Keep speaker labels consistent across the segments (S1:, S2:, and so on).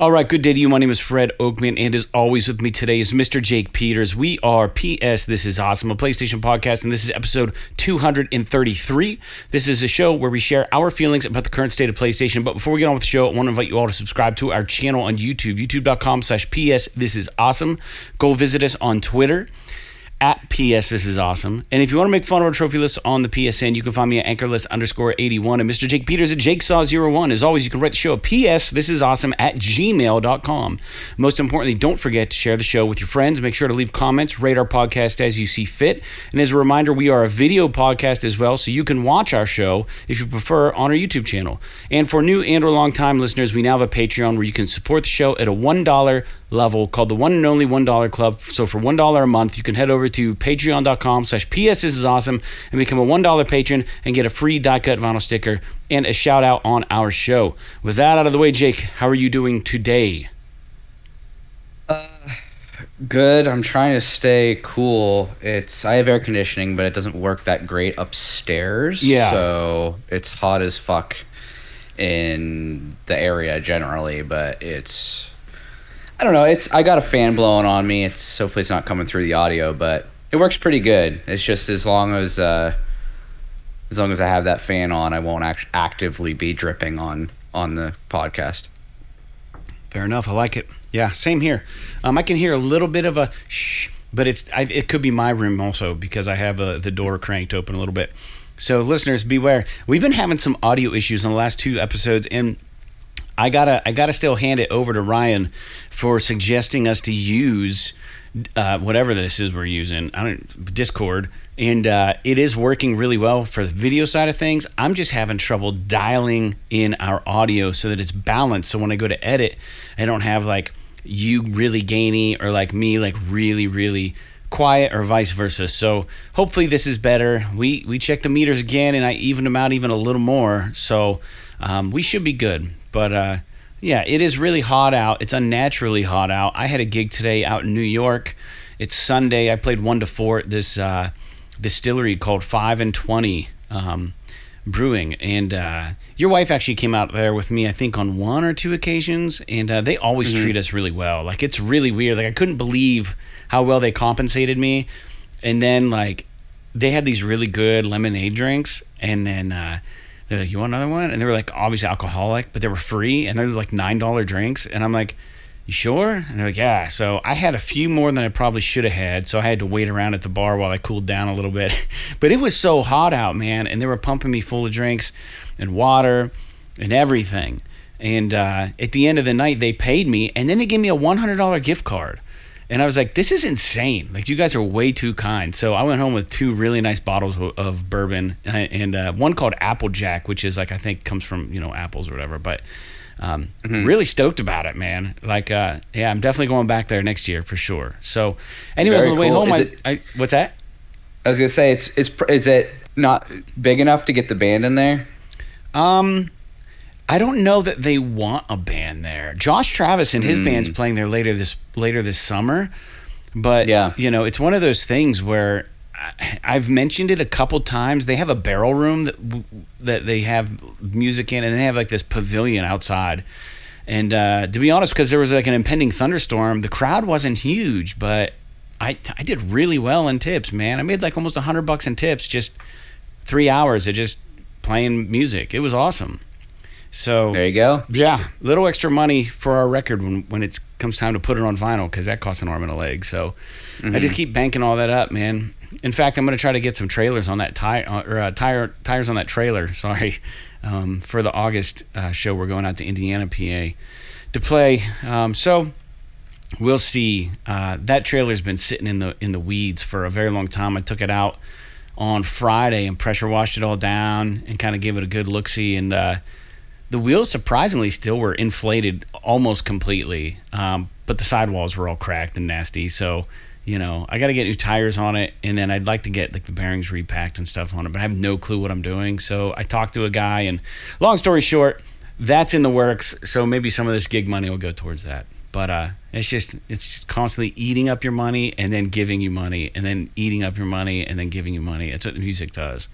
S1: All right, good day to you. My name is Fred Oakman, and as always with me today is Mr. Jake Peters. We are PS This Is Awesome, a PlayStation podcast, and this is episode 233. This is a show where we share our feelings about the current state of PlayStation. But before we get on with the show, I want to invite you all to subscribe to our channel on YouTube, youtube.com/PS This Is Awesome. Go visit us on Twitter at PS This Is Awesome. And if you want to make fun of our trophy list on the PSN, you can find me at anchorlist_81 and Mr. Jake Peters at JakeSaw01. As always, you can write the show at psthisisawesome at gmail.com. Most importantly, don't forget to share the show with your friends. Make sure to leave comments, rate our podcast as you see fit. And as a reminder, we are a video podcast as well, so you can watch our show if you prefer on our YouTube channel. And for new and or long-time listeners, we now have a Patreon where you can support the show at a $1 level called the One and Only $1 Club. So for $1 a month, you can head over to patreon.com/PS This Is Awesome and become a $1 patron and get a free die-cut vinyl sticker and a shout out on our show. With that out of the way, Jake, how are you doing today?
S2: Good. I'm trying to stay cool. I have air conditioning, but it doesn't work that great upstairs.
S1: Yeah.
S2: So it's hot as fuck in the area generally, but I don't know. I got a fan blowing on me. Hopefully it's not coming through the audio, but it works pretty good. It's just as long as I have that fan on, I won't actively be dripping on the podcast.
S1: Fair enough. I like it. Yeah, same here. I can hear a little bit of a shh, but it could be my room also because I have the door cranked open a little bit. So listeners, beware. We've been having some audio issues in the last 2 episodes, and I gotta still hand it over to Ryan for suggesting us to use whatever this is we're using. Discord, and it is working really well for the video side of things. I'm just having trouble dialing in our audio so that it's balanced. So when I go to edit, I don't have like you really gainy or like me like really really quiet or vice versa. So hopefully this is better. We checked the meters again, and I evened them out even a little more. So we should be good. But yeah, it is really hot out. It's unnaturally hot out. I had a gig today out in New York. It's Sunday. I played 1 to 4 at this distillery called 5 and 20 Brewing. And your wife actually came out there with me, I think, on 1 or 2 occasions. And they always treat us really well. Like, it's really weird. Like, I couldn't believe how well they compensated me. And then, like, they had these really good lemonade drinks. And then they're like, you want another one? And they were like obviously alcoholic, but they were free, and they're like $9 drinks. And I'm like, you sure? And they're like, yeah. So I had a few more than I probably should have had, so I had to wait around at the bar while I cooled down a little bit. But it was so hot out, man, and they were pumping me full of drinks and water and everything. And at the end of the night, they paid me, and then they gave me a $100 gift card. And I was like, this is insane. Like, you guys are way too kind. So I went home with 2 really nice bottles of bourbon and one called Applejack, which is like, I think comes from, apples or whatever. But really stoked about it, man. Like, yeah, I'm definitely going back there next year for sure. So anyways,
S2: Very
S1: on the way
S2: cool.
S1: home, what's that?
S2: I was going to say, is it not big enough to get the band in there?
S1: I don't know that they want a band there. Josh Travis and his band's playing there later this summer, but
S2: yeah.
S1: It's one of those things where I've mentioned it a couple times. They have a barrel room that they have music in, and they have like this pavilion outside. And to be honest, because there was like an impending thunderstorm, the crowd wasn't huge, but I did really well in tips, man. I made like almost $100 in tips, just 3 hours of just playing music. It was awesome. So
S2: there you go.
S1: Yeah, little extra money for our record when it comes time to put it on vinyl, because that costs an arm and a leg. So I just keep banking all that up, man. In fact, I'm going to try to get some trailers on that tires on that trailer. Sorry, for the August show. We're going out to Indiana, PA, to play. So we'll see. That trailer's been sitting in the weeds for a very long time. I took it out on Friday and pressure washed it all down and kind of gave it a good look-see, and the wheels surprisingly still were inflated almost completely, but the sidewalls were all cracked and nasty. So, I got to get new tires on it, and then I'd like to get like the bearings repacked and stuff on it, but I have no clue what I'm doing. So I talked to a guy, and long story short, that's in the works. So maybe some of this gig money will go towards that. But it's just constantly eating up your money and then giving you money, and then eating up your money and then giving you money. That's what music does.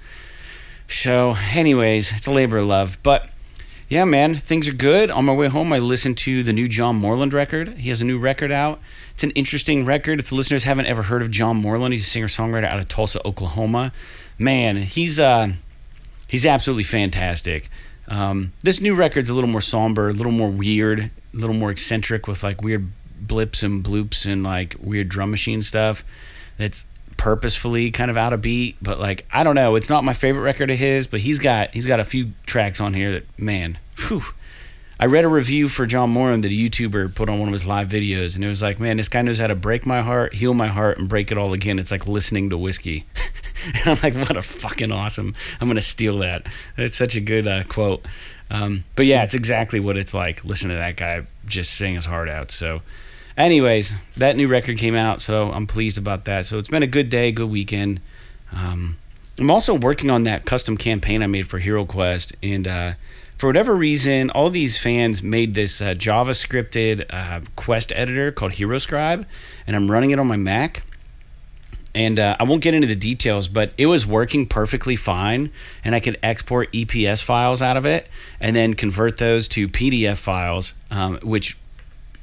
S1: So anyways, it's a labor of love. But Yeah, man, things are good. On my way home, I listened to the new John Moreland record. He has a new record out. It's an interesting record. If the listeners haven't ever heard of John Moreland, he's a singer-songwriter out of Tulsa, Oklahoma. Man, he's absolutely fantastic. This new record's a little more somber, a little more weird, a little more eccentric with like weird blips and bloops and like weird drum machine stuff. That's purposefully kind of out of beat, but like I don't know, it's not my favorite record of his, but he's got a few tracks on here that, man, whew. I read a review for John Moran that a YouTuber put on one of his live videos, and it was like, man, this guy knows how to break my heart, heal my heart, and break it all again. It's like listening to whiskey. And I'm like, what a fucking awesome, I'm gonna steal that. That's such a good quote. But yeah, it's exactly what it's like listening to that guy just sing his heart out. So anyways, that new record came out, so I'm pleased about that. So it's been a good day, good weekend. I'm also working on that custom campaign I made for Hero Quest, and for whatever reason, all these fans made this JavaScripted quest editor called HeroScribe, and I'm running it on my Mac. And I won't get into the details, but it was working perfectly fine, and I could export EPS files out of it and then convert those to PDF files, which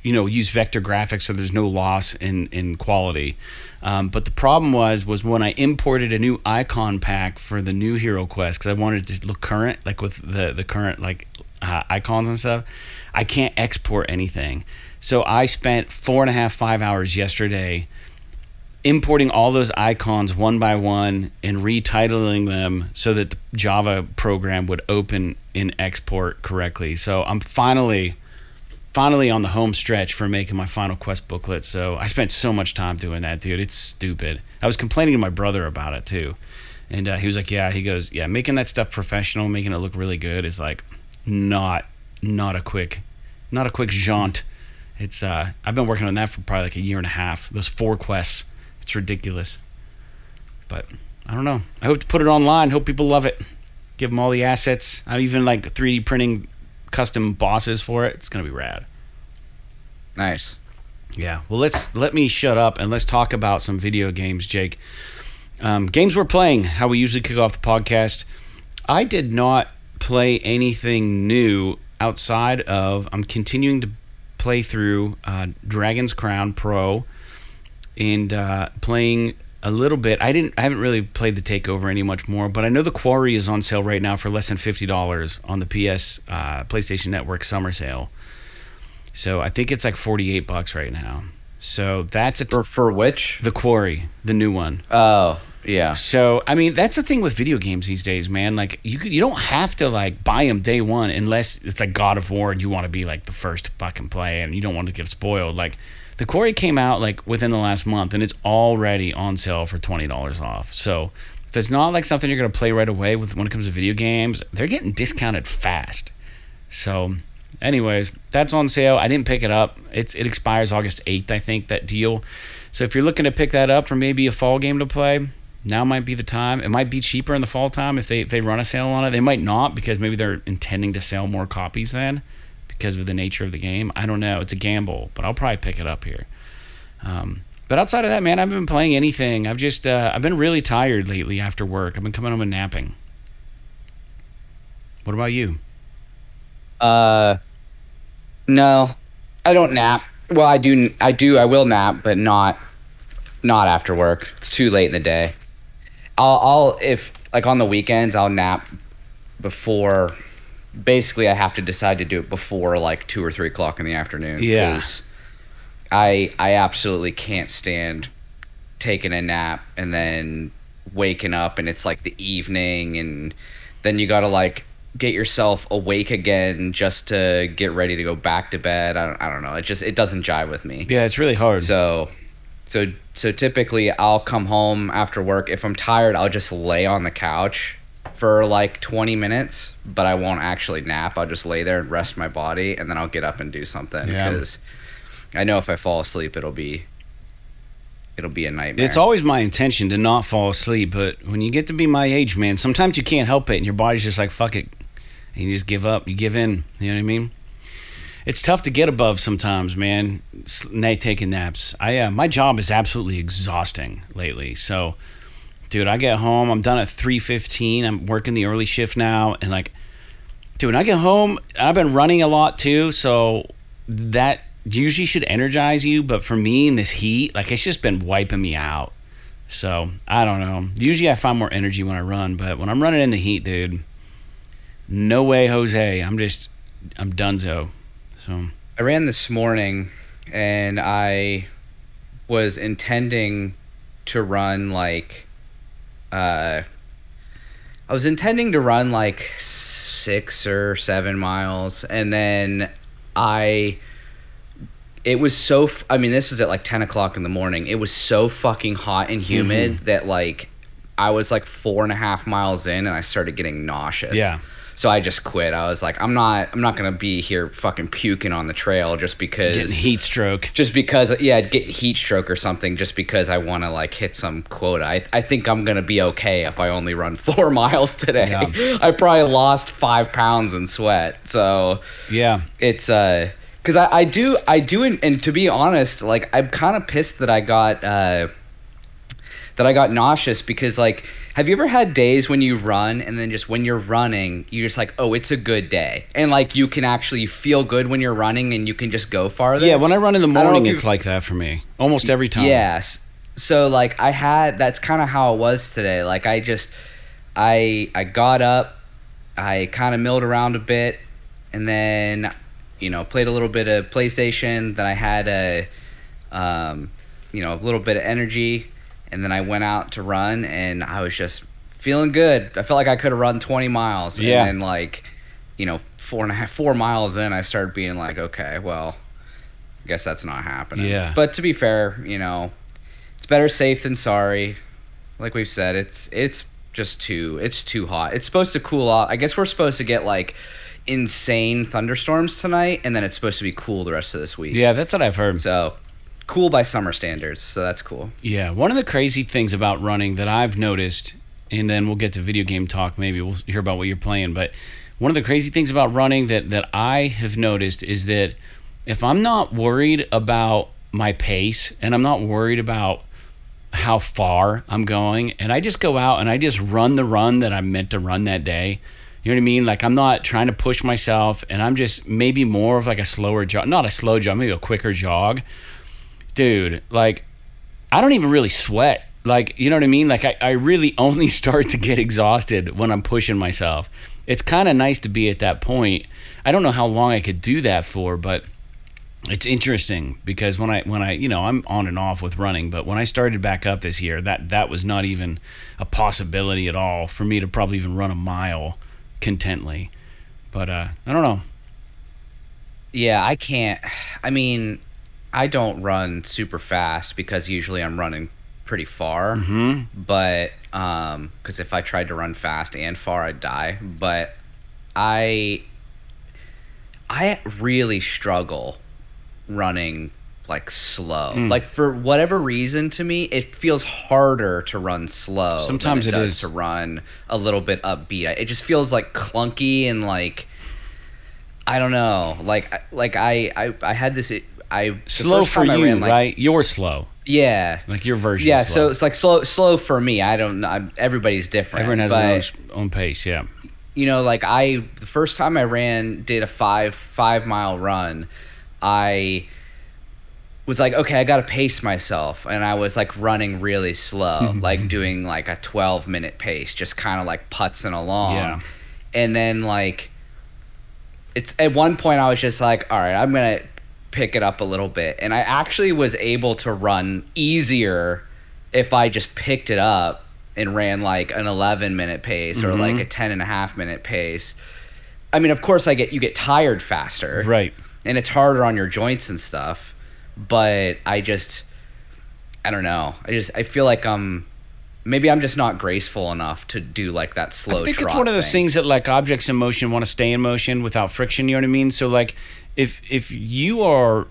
S1: use vector graphics so there's no loss in quality. But the problem was when I imported a new icon pack for the new Hero Quest, because I wanted it to look current, like with the current icons and stuff, I can't export anything. So I spent 4.5 hours yesterday importing all those icons one by one and retitling them so that the Java program would open and export correctly. So I'm finally on the home stretch for making my final quest booklet. So I spent so much time doing that, dude. It's stupid. I was complaining to my brother about it too, and he was like, he goes, making that stuff professional, making it look really good is like not a quick jaunt. It's I've been working on that for probably like a year and a half. Those 4 quests, it's ridiculous. But I don't know. I hope to put it online. Hope people love it. Give them all the assets. I'm even like 3D printing custom bosses for it. It's gonna be rad.
S2: Nice.
S1: Yeah. Well, let me shut up and let's talk about some video games, Jake. Games we're playing. How we usually kick off the podcast. I did not play anything new outside of I'm continuing to play through Dragon's Crown Pro and playing a little bit. I haven't really played the Takeover any much more, but I know the Quarry is on sale right now for less than $50 on the PlayStation Network summer sale. So I think it's like $48 right now. So that's
S2: for which?
S1: The Quarry, the new one.
S2: Oh, yeah.
S1: So I mean, that's the thing with video games these days, man. Like you don't have to like buy them day one unless it's like God of War and you want to be like the first to fucking play and you don't want to get spoiled. Like the Quarry came out like within the last month and it's already on sale for $20 off. So if it's not like something you're gonna play right away when it comes to video games, they're getting discounted fast. So anyways, that's on sale. I didn't pick it up. It expires August 8th, I think, that deal. So if you're looking to pick that up for maybe a fall game to play, now might be the time. It might be cheaper in the fall time if they run a sale on it. They might not because maybe they're intending to sell more copies then because of the nature of the game. I don't know. It's a gamble, but I'll probably pick it up here. But outside of that, man, I haven't been playing anything. I've just I've been really tired lately after work. I've been coming home and napping. What about you?
S2: No, I don't nap. Well, I do. I will nap, but not after work. It's too late in the day. I'll if like on the weekends I'll nap before. Basically, I have to decide to do it before like 2 or 3 o'clock in the afternoon.
S1: Yeah.
S2: Because I absolutely can't stand taking a nap and then waking up and it's like the evening and then you gotta like get yourself awake again just to get ready to go back to bed. I don't know. It doesn't jive with me.
S1: Yeah, it's really hard.
S2: So typically I'll come home after work. If I'm tired, I'll just lay on the couch for like 20 minutes, but I won't actually nap. I'll just lay there and rest my body, and then I'll get up and do something because I know if I fall asleep, it'll be a nightmare.
S1: It's always my intention to not fall asleep, but when you get to be my age, man, sometimes you can't help it, and your body's just like, fuck it, and you just give up. You give in. You know what I mean? It's tough to get above sometimes, man. Taking naps. My job is absolutely exhausting lately, so. Dude, I get home, I'm done at 3:15. I'm working the early shift now, and like Dude, when I get home, I've been running a lot too, so that usually should energize you. But for me in this heat, like it's just been wiping me out. So I don't know. Usually I find more energy when I run, but when I'm running in the heat, dude, no way, Jose. I'm donezo. So
S2: I ran this morning, and I was intending to run like, I was intending to run like 6 or 7 miles, and then it was so, I mean, this was at like 10 o'clock in the morning. It was so fucking hot and humid that like I was like 4.5 miles in and I started getting nauseous.
S1: Yeah.
S2: So I just quit. I was like, I'm not going to be here fucking puking on the trail just because.
S1: Getting heat stroke.
S2: Just because, yeah, I'd get heat stroke or something just because I want to like hit some quota. I think I'm going to be okay if I only run 4 miles today. Yeah. I probably lost 5 pounds in sweat. So
S1: yeah,
S2: it's, because I do, and to be honest, like I'm kind of pissed that I got nauseous because like, have you ever had days when you run and then just when you're running, you're just like, oh, it's a good day, and like you can actually feel good when you're running and you can just go farther.
S1: Yeah, when I run in the morning, it's like that for me almost every time.
S2: Yes, so like that's kind of how it was today. Like I got up, I kind of milled around a bit, and then played a little bit of PlayStation. Then I had a little bit of energy. And then I went out to run, and I was just feeling good. I felt like I could have run 20 miles.
S1: Yeah.
S2: And then, like, 4 miles in, I started being like, okay, well, I guess that's not happening.
S1: Yeah.
S2: But to be fair, it's better safe than sorry. Like we've said, it's just too hot. It's supposed to cool off. I guess we're supposed to get, like, insane thunderstorms tonight, and then it's supposed to be cool the rest of this week.
S1: Yeah, that's what I've heard.
S2: So cool by summer standards, so that's cool.
S1: Yeah, one of the crazy things about running that I've noticed, and then we'll get to video game talk, maybe we'll hear about what you're playing, but one of the crazy things about running that I have noticed is that if I'm not worried about my pace and I'm not worried about how far I'm going, and I just go out and I just run the run that I'm meant to run that day, you know what I mean? Like I'm not trying to push myself, and I'm just maybe more of like a slower jog, not a slow jog, maybe a quicker jog. Dude, like, I don't even really sweat. Like, you know what I mean? Like, I really only start to get exhausted when I'm pushing myself. It's kind of nice to be at that point. I don't know how long I could do that for, but it's interesting because when I I'm on and off with running, but when I started back up this year, that was not even a possibility at all for me to probably even run a mile contently. But I don't know.
S2: Yeah, I can't. I mean, I don't run super fast because usually I'm running pretty far. Mm-hmm. But because if I tried to run fast and far, I'd die. But I really struggle running like slow. Like for whatever reason, to me, it feels harder to run slow.
S1: Sometimes
S2: than
S1: it
S2: does
S1: is
S2: to run a little bit upbeat. It just feels like clunky and like I don't know. Like I had this.
S1: Slow for you, right? You're slow.
S2: Yeah.
S1: Like your version.
S2: Yeah,
S1: is slow.
S2: so it's like slow for me. I don't know. Everybody's different.
S1: Everyone has their own pace, yeah.
S2: Like the first time I did a 5 mile run, I was like, okay, I got to pace myself. And I was like running really slow, like doing like a 12-minute pace, just kind of like putzing along.
S1: Yeah.
S2: And then like, it's at one point I was just like, all right, I'm going to pick it up a little bit, and I actually was able to run easier if I just picked it up and ran like an 11-minute pace or like a 10.5-minute pace. I mean, of course you get tired faster,
S1: right?
S2: And it's harder on your joints and stuff, but I don't know. I feel like maybe I'm just not graceful enough to do like that slow. I think it's
S1: one of those things that like objects in motion want to stay in motion without friction. You know what I mean? So like, if you are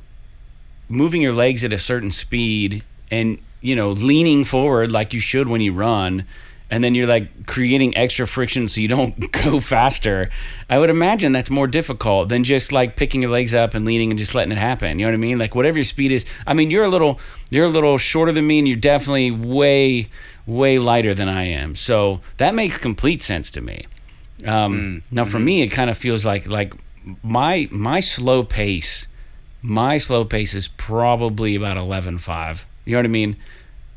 S1: moving your legs at a certain speed and leaning forward like you should when you run, and then you're like creating extra friction so you don't go faster, I would imagine that's more difficult than just like picking your legs up and leaning and just letting it happen. You know what I mean? Like whatever your speed is. I mean, you're a little shorter than me, and you're definitely way lighter than I am. So that makes complete sense to me. Now for me, it kind of feels like my slow pace. My slow pace is probably about 11.5. You know what I mean?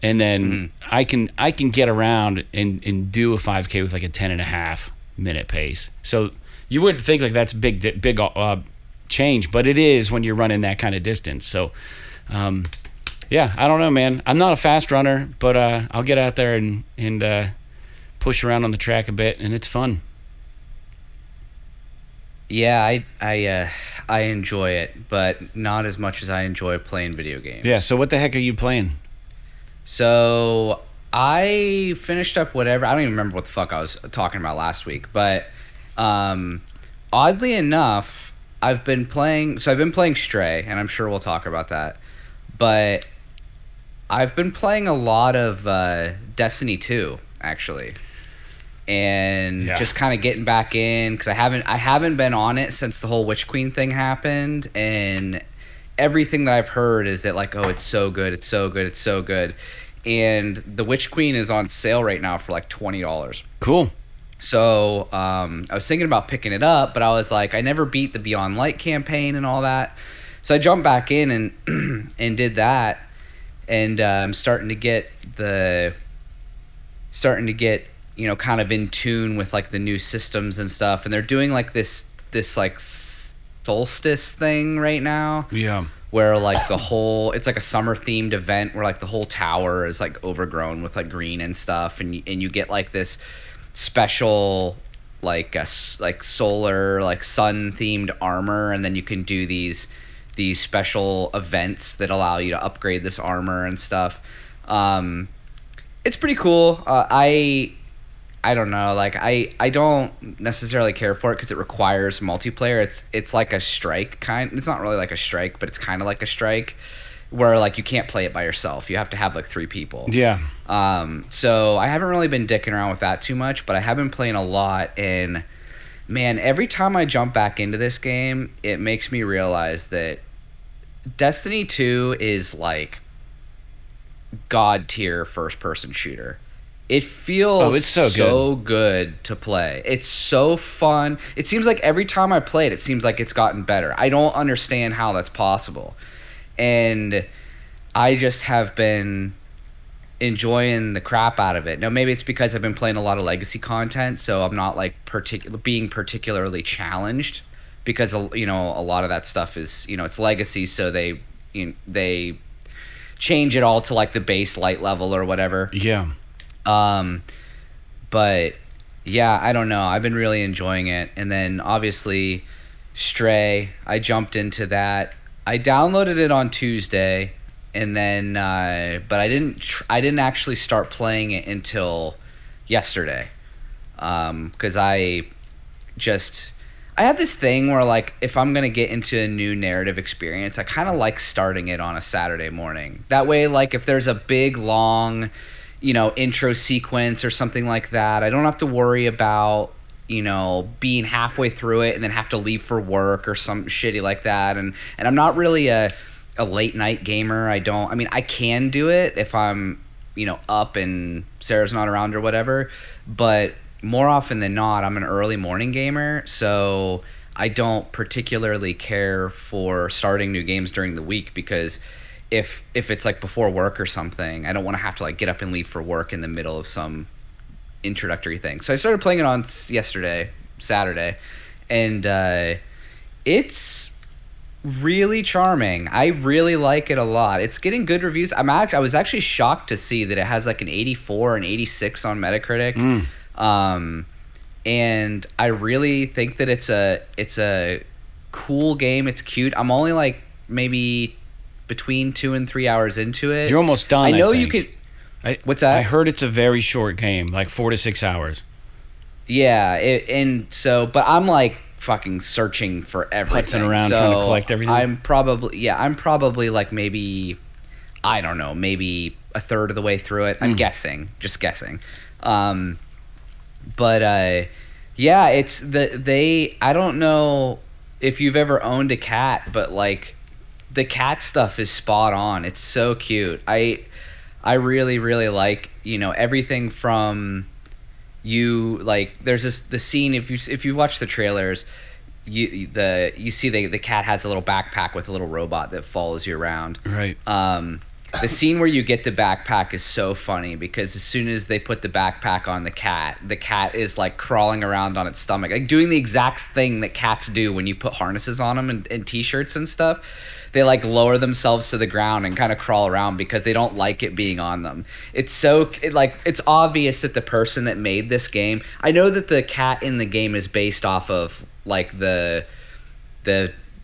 S1: And then I can get around and do a 5K with like a 10.5 minute pace. So you wouldn't think like that's big change, but it is when you're running that kind of distance. So yeah, I don't know, man. I'm not a fast runner, but I'll get out there and push around on the track a bit, and it's fun.
S2: Yeah, I enjoy it, but not as much as I enjoy playing video games.
S1: Yeah, so what the heck are you playing?
S2: So I finished up whatever. I don't even remember what the fuck I was talking about last week, but oddly enough, I've been playing Stray, and I'm sure we'll talk about that. But I've been playing a lot of Destiny 2, actually. And just kind of getting back in, because I haven't been on it since the whole Witch Queen thing happened, and everything that I've heard is that like, oh, it's so good, it's so good, it's so good. And the Witch Queen is on sale right now for like $20.
S1: Cool.
S2: So I was thinking about picking it up, but I was like, I never beat the Beyond Light campaign and all that. So I jumped back in and did that, and I'm starting to get kind of in tune with like the new systems and stuff. And they're doing like this like solstice thing right now.
S1: Yeah.
S2: Where like it's like a summer themed event where like the whole tower is like overgrown with like green and stuff, and you get like this special like solar like sun themed armor, and then you can do these special events that allow you to upgrade this armor and stuff. It's pretty cool. I don't know, like I don't necessarily care for it because it requires multiplayer. It's like a strike kind. It's not really like a strike, but it's kind of like a strike, where like you can't play it by yourself. You have to have like 3 people.
S1: Yeah.
S2: So I haven't really been dicking around with that too much, but I have been playing a lot. And man, every time I jump back into this game, it makes me realize that Destiny 2 is like god tier first person shooter. It feels
S1: it's so
S2: good to play. It's so fun. It seems like every time I play it, it seems like it's gotten better. I don't understand how that's possible. And I just have been enjoying the crap out of it. Now, maybe it's because I've been playing a lot of legacy content, so I'm not like being particularly challenged, because a lot of that stuff is, it's legacy, so they change it all to like the base light level or whatever.
S1: Yeah.
S2: But yeah, I don't know. I've been really enjoying it. And then obviously Stray, I jumped into that. I downloaded it on Tuesday, and then, but I didn't actually start playing it until yesterday. 'Cause I have this thing where like, if I'm going to get into a new narrative experience, I kind of like starting it on a Saturday morning. That way, like if there's a big, long, intro sequence or something like that, I don't have to worry about, being halfway through it and then have to leave for work or some shitty like that. And I'm not really a late night gamer. I can do it if I'm, up and Sarah's not around or whatever, but more often than not, I'm an early morning gamer. So I don't particularly care for starting new games during the week, because if it's like before work or something, I don't want to have to like get up and leave for work in the middle of some introductory thing. So I started playing it on Saturday, and it's really charming. I really like it a lot. It's getting good reviews. I was actually shocked to see that it has like an 84 and 86 on Metacritic. And I really think that it's a cool game. It's cute. I'm only like maybe between 2 and 3 hours into it.
S1: You're almost done.
S2: I know
S1: think.
S2: you could. What's that?
S1: I heard it's a very short game, like 4 to 6 hours.
S2: Yeah, but I'm like fucking searching for everything.
S1: Putzing around trying to collect everything.
S2: I'm probably like maybe, I don't know, maybe a third of the way through it. I'm just guessing. But yeah, it's I don't know if you've ever owned a cat, but like the cat stuff is spot on. It's so cute. I really, really like, everything from, you like there's the scene if you watch the trailers, you see the cat has a little backpack with a little robot that follows you around.
S1: Right.
S2: The scene where you get the backpack is so funny because as soon as they put the backpack on the cat is like crawling around on its stomach, like doing the exact thing that cats do when you put harnesses on them and t-shirts and stuff. They like lower themselves to the ground and kind of crawl around because they don't like it being on them. It's obvious that the person that made this game, I know that the cat in the game is based off of like the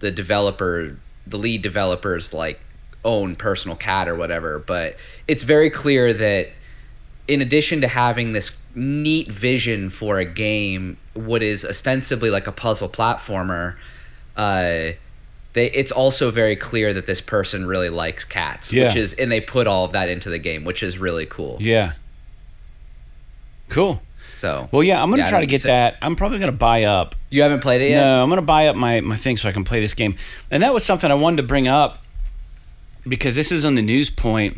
S2: developer, the lead developer's like own personal cat or whatever, but it's very clear that in addition to having this neat vision for a game, what is ostensibly like a puzzle platformer, it's also very clear that this person really likes cats, and they put all of that into the game, which is really cool.
S1: Yeah. Cool.
S2: So,
S1: well, yeah, I'm going to try to get that. I'm probably going to buy up.
S2: You haven't played it yet?
S1: No, I'm going to buy up my thing so I can play this game. And that was something I wanted to bring up because this is on the news point.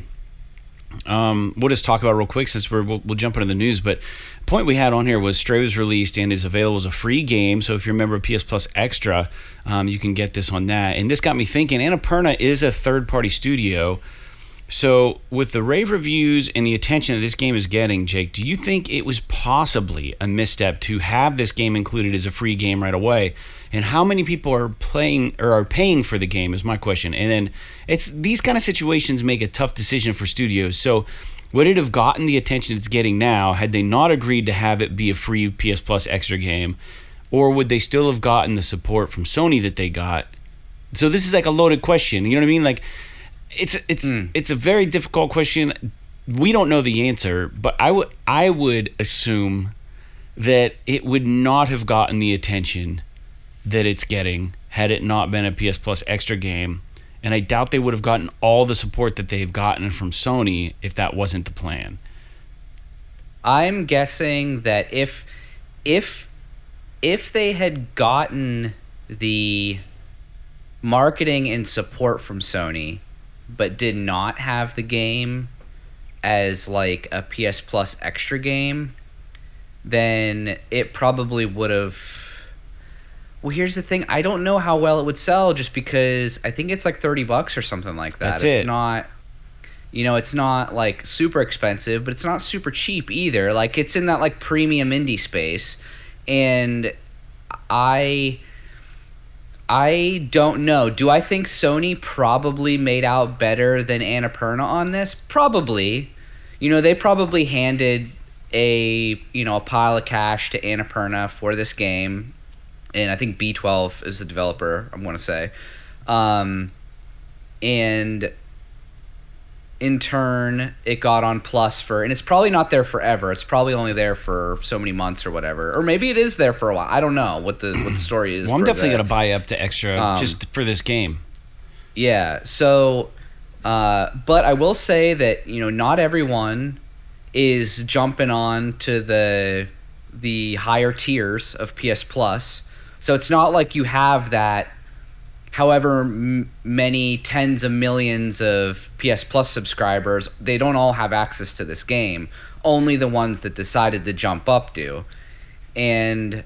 S1: We'll just talk about it real quick since we'll jump into the news. But the point we had on here was Stray was released and is available as a free game. So if you're a member of PS Plus Extra, you can get this on that. And this got me thinking, Annapurna is a third-party studio. So with the rave reviews and the attention that this game is getting, Jake, do you think it was possibly a misstep to have this game included as a free game right away? And how many people are playing or are paying for the game is my question. And then it's these kind of situations make a tough decision for studios. So would it have gotten the attention it's getting now had they not agreed to have it be a free PS Plus Extra game? Or would they still have gotten the support from Sony that they got? So this is like a loaded question. You know what I mean? Like, it's a very difficult question. We don't know the answer, but I would assume that it would not have gotten the attention that it's getting had it not been a PS Plus Extra game, and I doubt they would have gotten all the support that they've gotten from Sony if that wasn't the plan.
S2: I'm guessing that if they had gotten the marketing and support from Sony but did not have the game as like a PS Plus Extra game, then it probably would have... Well, here's the thing. I don't know how well it would sell just because I think it's like $30 or something like that. It's not... it's not like super expensive, but it's not super cheap either. Like it's in that like premium indie space. And I don't know. Do I think Sony probably made out better than Annapurna on this? Probably. They probably handed a pile of cash to Annapurna for this game. And I think B12 is the developer, I'm going to say. And in turn, it got on Plus and it's probably not there forever. It's probably only there for so many months or whatever. Or maybe it is there for a while. I don't know what the story is.
S1: Well, I'm definitely going to buy up to Extra just for this game.
S2: Yeah. So, but I will say that, not everyone is jumping on to the higher tiers of PS Plus. So it's not like you have that however many tens of millions of PS Plus subscribers, they don't all have access to this game. Only the ones that decided to jump up do. And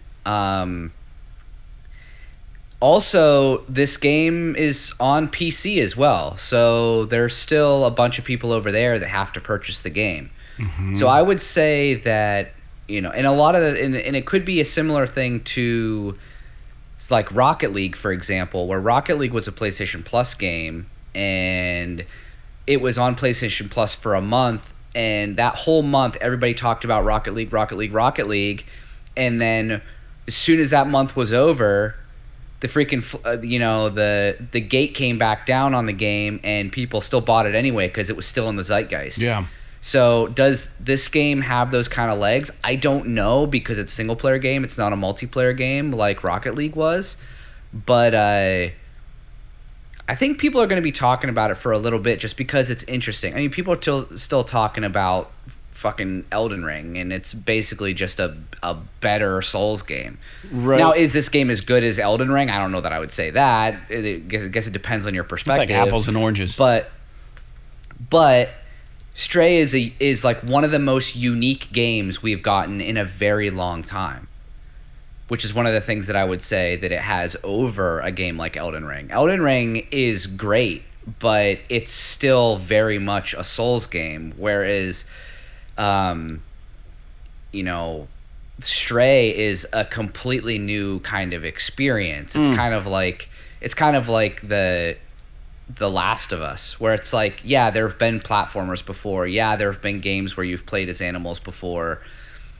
S2: also, this game is on PC as well. So there's still a bunch of people over there that have to purchase the game. Mm-hmm. So I would say that, and a lot of and it could be a similar thing to... It's like Rocket League, for example, where Rocket League was a PlayStation Plus game, and it was on PlayStation Plus for a month, and that whole month, everybody talked about Rocket League, and then as soon as that month was over, the freaking, the gate came back down on the game, and people still bought it anyway because it was still in the zeitgeist. Yeah. So does this game have those kind of legs? I don't know because it's a single-player game. It's not a multiplayer game like Rocket League was. But I think people are going to be talking about it for a little bit just because it's interesting. I mean, people are still talking about fucking Elden Ring, and it's basically just a better Souls game. Right. Now, is this game as good as Elden Ring? I don't know that I would say that. I guess it depends on your perspective.
S1: It's like apples and oranges.
S2: But Stray is like one of the most unique games we've gotten in a very long time, which is one of the things that I would say that it has over a game like Elden Ring. Elden Ring is great, but it's still very much a Souls game, whereas, Stray is a completely new kind of experience. It's kind of like the Last of Us, where it's like, yeah, there have been platformers before. Yeah, there have been games where you've played as animals before,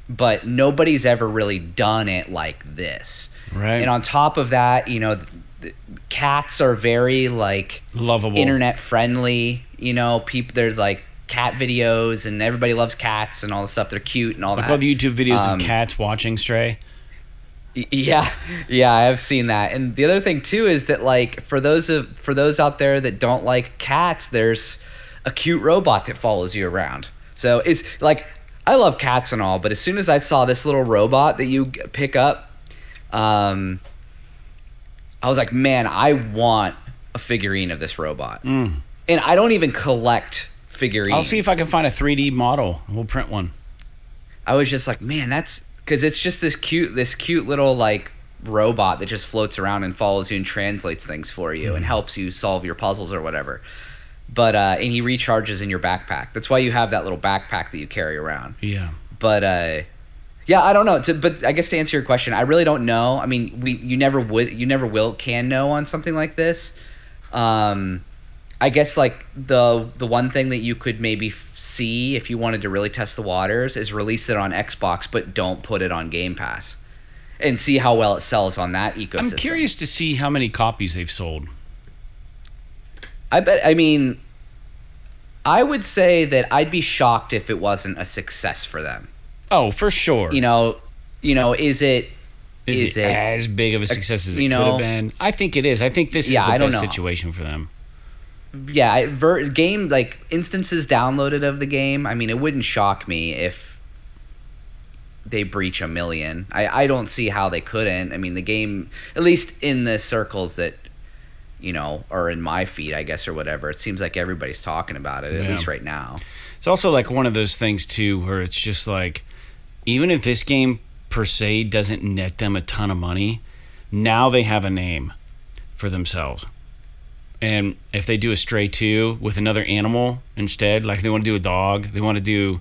S2: but nobody's ever really done it like this.
S1: Right.
S2: And on top of that, cats are very like
S1: lovable,
S2: internet friendly. People, there's like cat videos, and everybody loves cats and all the stuff. They're cute and all that.
S1: I love YouTube videos of cats watching Stray.
S2: Yeah, I've seen that. And the other thing too is that, like, for those out there that don't like cats, there's a cute robot that follows you around. So it's like, I love cats and all, but as soon as I saw this little robot that you pick up, I was like, man, I want a figurine of this robot. And I don't even collect figurines.
S1: I'll see if I can find a 3D model. We'll print one.
S2: I was just like, man, that's because it's just this cute little like robot that just floats around and follows you and translates things for you and helps you solve your puzzles or whatever. But and he recharges in your backpack. That's why you have that little backpack that you carry around.
S1: Yeah.
S2: But yeah, I don't know. But I guess to answer your question, I really don't know. I mean, you never can know on something like this. I guess like the one thing that you could maybe see if you wanted to really test the waters is release it on Xbox, but don't put it on Game Pass, and see how well it sells on that ecosystem.
S1: I'm curious to see how many copies they've sold.
S2: I would say that I'd be shocked if it wasn't a success for them.
S1: Oh, for sure.
S2: Is it
S1: as big of a success as it could have been? I think it is. I think this is the best situation for them.
S2: Yeah, game, like, instances downloaded of the game, I mean, it wouldn't shock me if they breach 1 million. I don't see how they couldn't. I mean, the game, at least in the circles that, are in my feed, I guess, or whatever, it seems like everybody's talking about it, at least right now.
S1: It's also like one of those things, too, where it's just like, even if this game per se doesn't net them a ton of money, now they have a name for themselves. And if they do a Stray 2 with another animal instead, like they want to do a dog, they want to do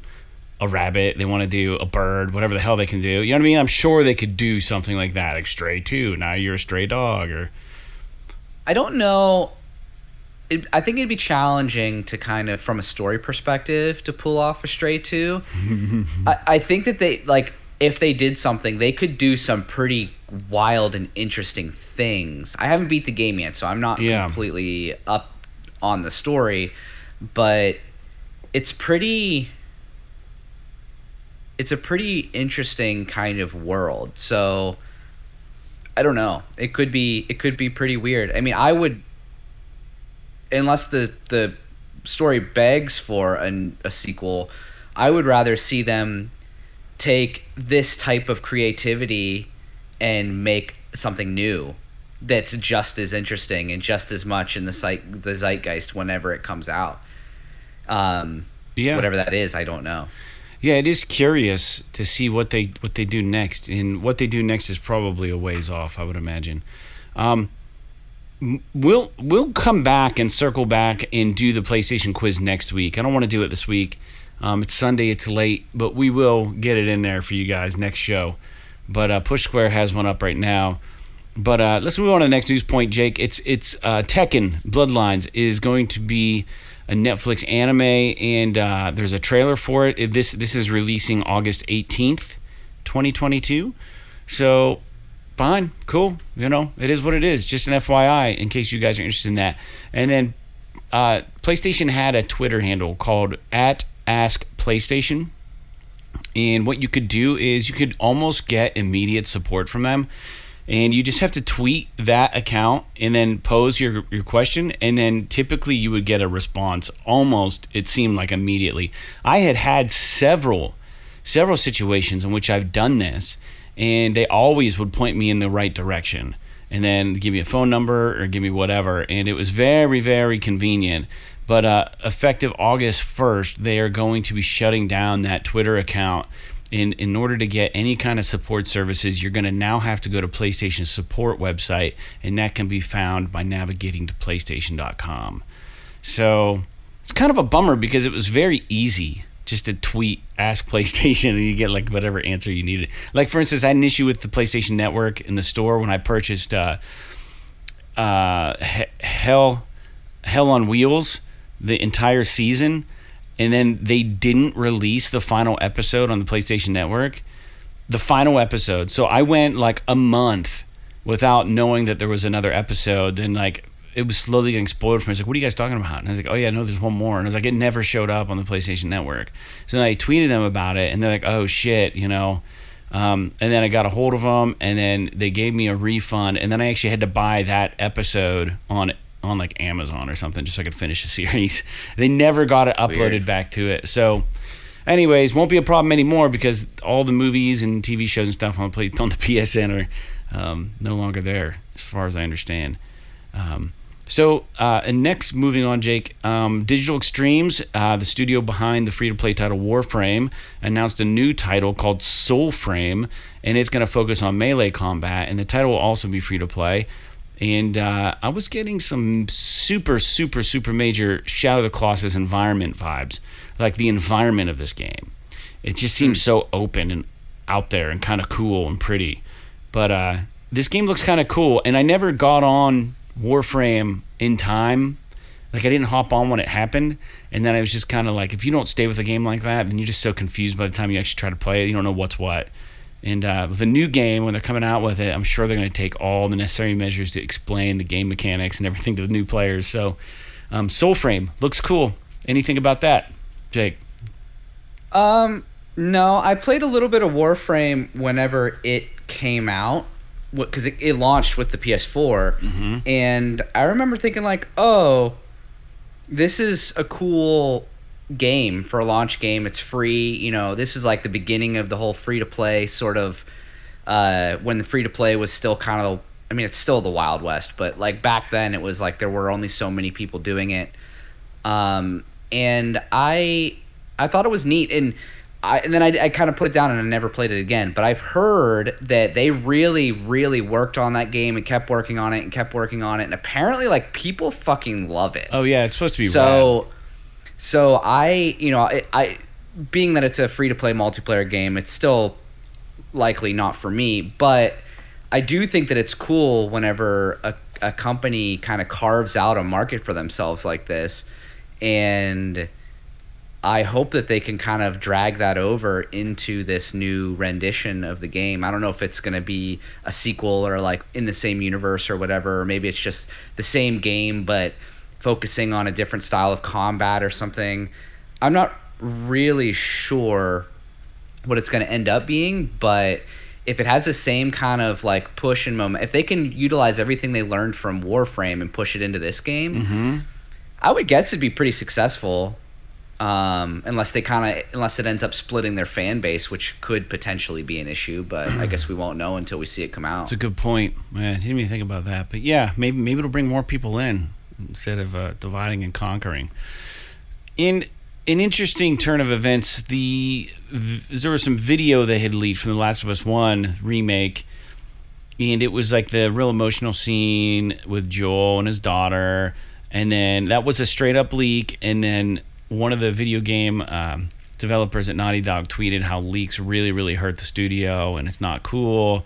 S1: a rabbit, they want to do a bird, whatever the hell they can do. You know what I mean? I'm sure they could do something like that, like Stray 2, now you're a stray dog. Or
S2: I don't know. I think it'd be challenging to kind of, from a story perspective, to pull off a Stray 2. I think that they, like, if they did something, they could do some pretty wild and interesting things. I haven't beat the game yet, so I'm not completely up on the story, but it's a pretty interesting kind of world. So I don't know. It could be pretty weird. I mean, I would, unless the story begs for a sequel, I would rather see them take this type of creativity and make something new that's just as interesting and just as much in the zeitgeist whenever it comes out. Whatever that is, I don't know.
S1: Yeah, it is curious to see what they do next, and what they do next is probably a ways off, I would imagine. We'll come back and circle back and do the PlayStation quiz next week. I don't want to do it this week. It's Sunday, it's late, but we will get it in there for you guys next show. But Push Square has one up right now. But let's move on to the next news point, Jake. It's Tekken Bloodlines is going to be a Netflix anime, and there's a trailer for it. This is releasing August 18th, 2022. So, fine, cool. It is what it is. Just an FYI in case you guys are interested in that. And then PlayStation had a Twitter handle called @AskPlayStation. And what you could do is you could almost get immediate support from them. And you just have to tweet that account and then pose your question. And then typically you would get a response almost, it seemed like, immediately. I had several situations in which I've done this. And they always would point me in the right direction. and then give me a phone number or give me whatever. And it was very, very convenient. But effective August 1st, they are going to be shutting down that Twitter account. In order to get any kind of support services, you're going to now have to go to PlayStation's support website, and that can be found by navigating to PlayStation.com. So it's kind of a bummer because it was very easy just to tweet Ask PlayStation and you get like whatever answer you needed. Like, for instance, I had an issue with the PlayStation Network in the store when I purchased Hell on Wheels, the entire season, and then they didn't release the final episode on the PlayStation Network. The final episode. So I went like a month without knowing that there was another episode. Then like it was slowly getting spoiled for me. I was like, what are you guys talking about? And I was like, oh yeah, no, there's one more. And I was like, it never showed up on the PlayStation Network. So then I tweeted them about it, and they're like, oh shit, you know. And then I got a hold of them, and then they gave me a refund, and then I actually had to buy that episode on like Amazon or something just so I could finish the series. They never got it uploaded back to it. So anyways, won't be a problem anymore because all the movies and TV shows and stuff on the PSN are no longer there as far as I understand. And next, moving on, Jake, Digital Extremes, the studio behind the free-to-play title Warframe, announced a new title called Soulframe, and it's going to focus on melee combat, and the title will also be free-to-play. And I was getting some super, super, super major Shadow of the Colossus environment vibes, like the environment of this game. It just seems so open and out there and kind of cool and pretty. But this game looks kind of cool, and I never got on Warframe in time. Like, I didn't hop on when it happened, and then I was just kind of like, if you don't stay with a game like that, then you're just so confused by the time you actually try to play it. You don't know what's what. And with a new game, when they're coming out with it, I'm sure they're going to take all the necessary measures to explain the game mechanics and everything to the new players. So, Soulframe looks cool. Anything about that, Jake?
S2: No, I played a little bit of Warframe whenever it came out, because it launched with the PS4, and I remember thinking like, oh, this is a cool game for a launch game. It's free, you know. This is like the beginning of the whole free-to-play sort of, when the free-to-play was still kind of, I mean, it's still the Wild West, but like back then it was like there were only so many people doing it, and I thought it was neat, and then I kind of put it down and I never played it again. But I've heard that they really, really worked on that game and kept working on it and kept working on it. And apparently, like, people fucking love it.
S1: Oh, yeah, it's supposed to be
S2: rad.
S1: So
S2: I being that it's a free-to-play multiplayer game, it's still likely not for me. But I do think that it's cool whenever a company kind of carves out a market for themselves like this. And I hope that they can kind of drag that over into this new rendition of the game. I don't know if it's going to be a sequel or like in the same universe or whatever. Or maybe it's just the same game but focusing on a different style of combat or something. I'm not really sure what it's going to end up being, but if it has the same kind of like push and moment, if they can utilize everything they learned from Warframe and push it into this game, I would guess it'd be pretty successful. Unless it ends up splitting their fan base, which could potentially be an issue, but I guess we won't know until we see it come out.
S1: It's a good point. Man, I didn't even think about that. But yeah, maybe it'll bring more people in instead of dividing and conquering. In an interesting turn of events, there was some video they had leaked from The Last of Us 1 remake, and it was like the real emotional scene with Joel and his daughter, and then that was a straight up leak, and then one of the video game developers at Naughty Dog tweeted how leaks really, really hurt the studio and it's not cool.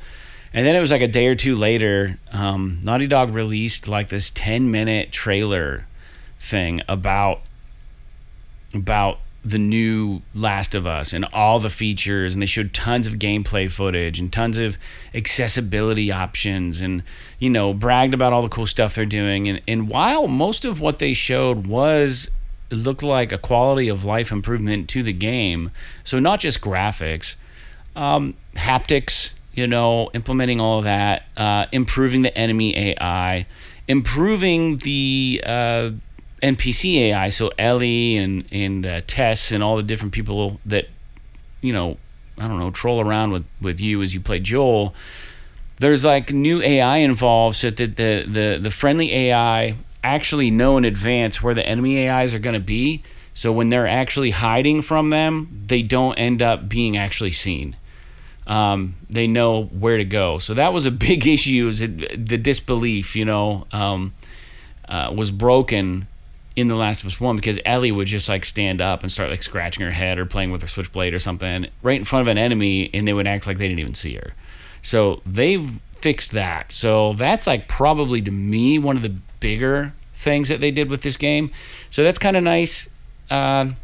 S1: And then it was like a day or two later, Naughty Dog released like this 10-minute trailer thing about the new Last of Us and all the features, and they showed tons of gameplay footage and tons of accessibility options and, you know, bragged about all the cool stuff they're doing. And while most of what they showed looked like a quality of life improvement to the game, so not just graphics, haptics, you know, implementing all of that, improving the enemy AI, improving the NPC AI, so Ellie and Tess and all the different people that, you know, I don't know, troll around with you as you play Joel. there's like new AI involved, so that the friendly AI actually know in advance where the enemy AIs are going to be. So when they're actually hiding from them, they don't end up being actually seen. They know where to go. So that was a big issue. Is the disbelief, was broken in The Last of Us 1, because Ellie would just like stand up and start like scratching her head or playing with her switchblade or something right in front of an enemy, and they would act like they didn't even see her. So they've fixed that. So that's like probably, to me, one of the bigger things that they did with this game. So that's kind of nice. The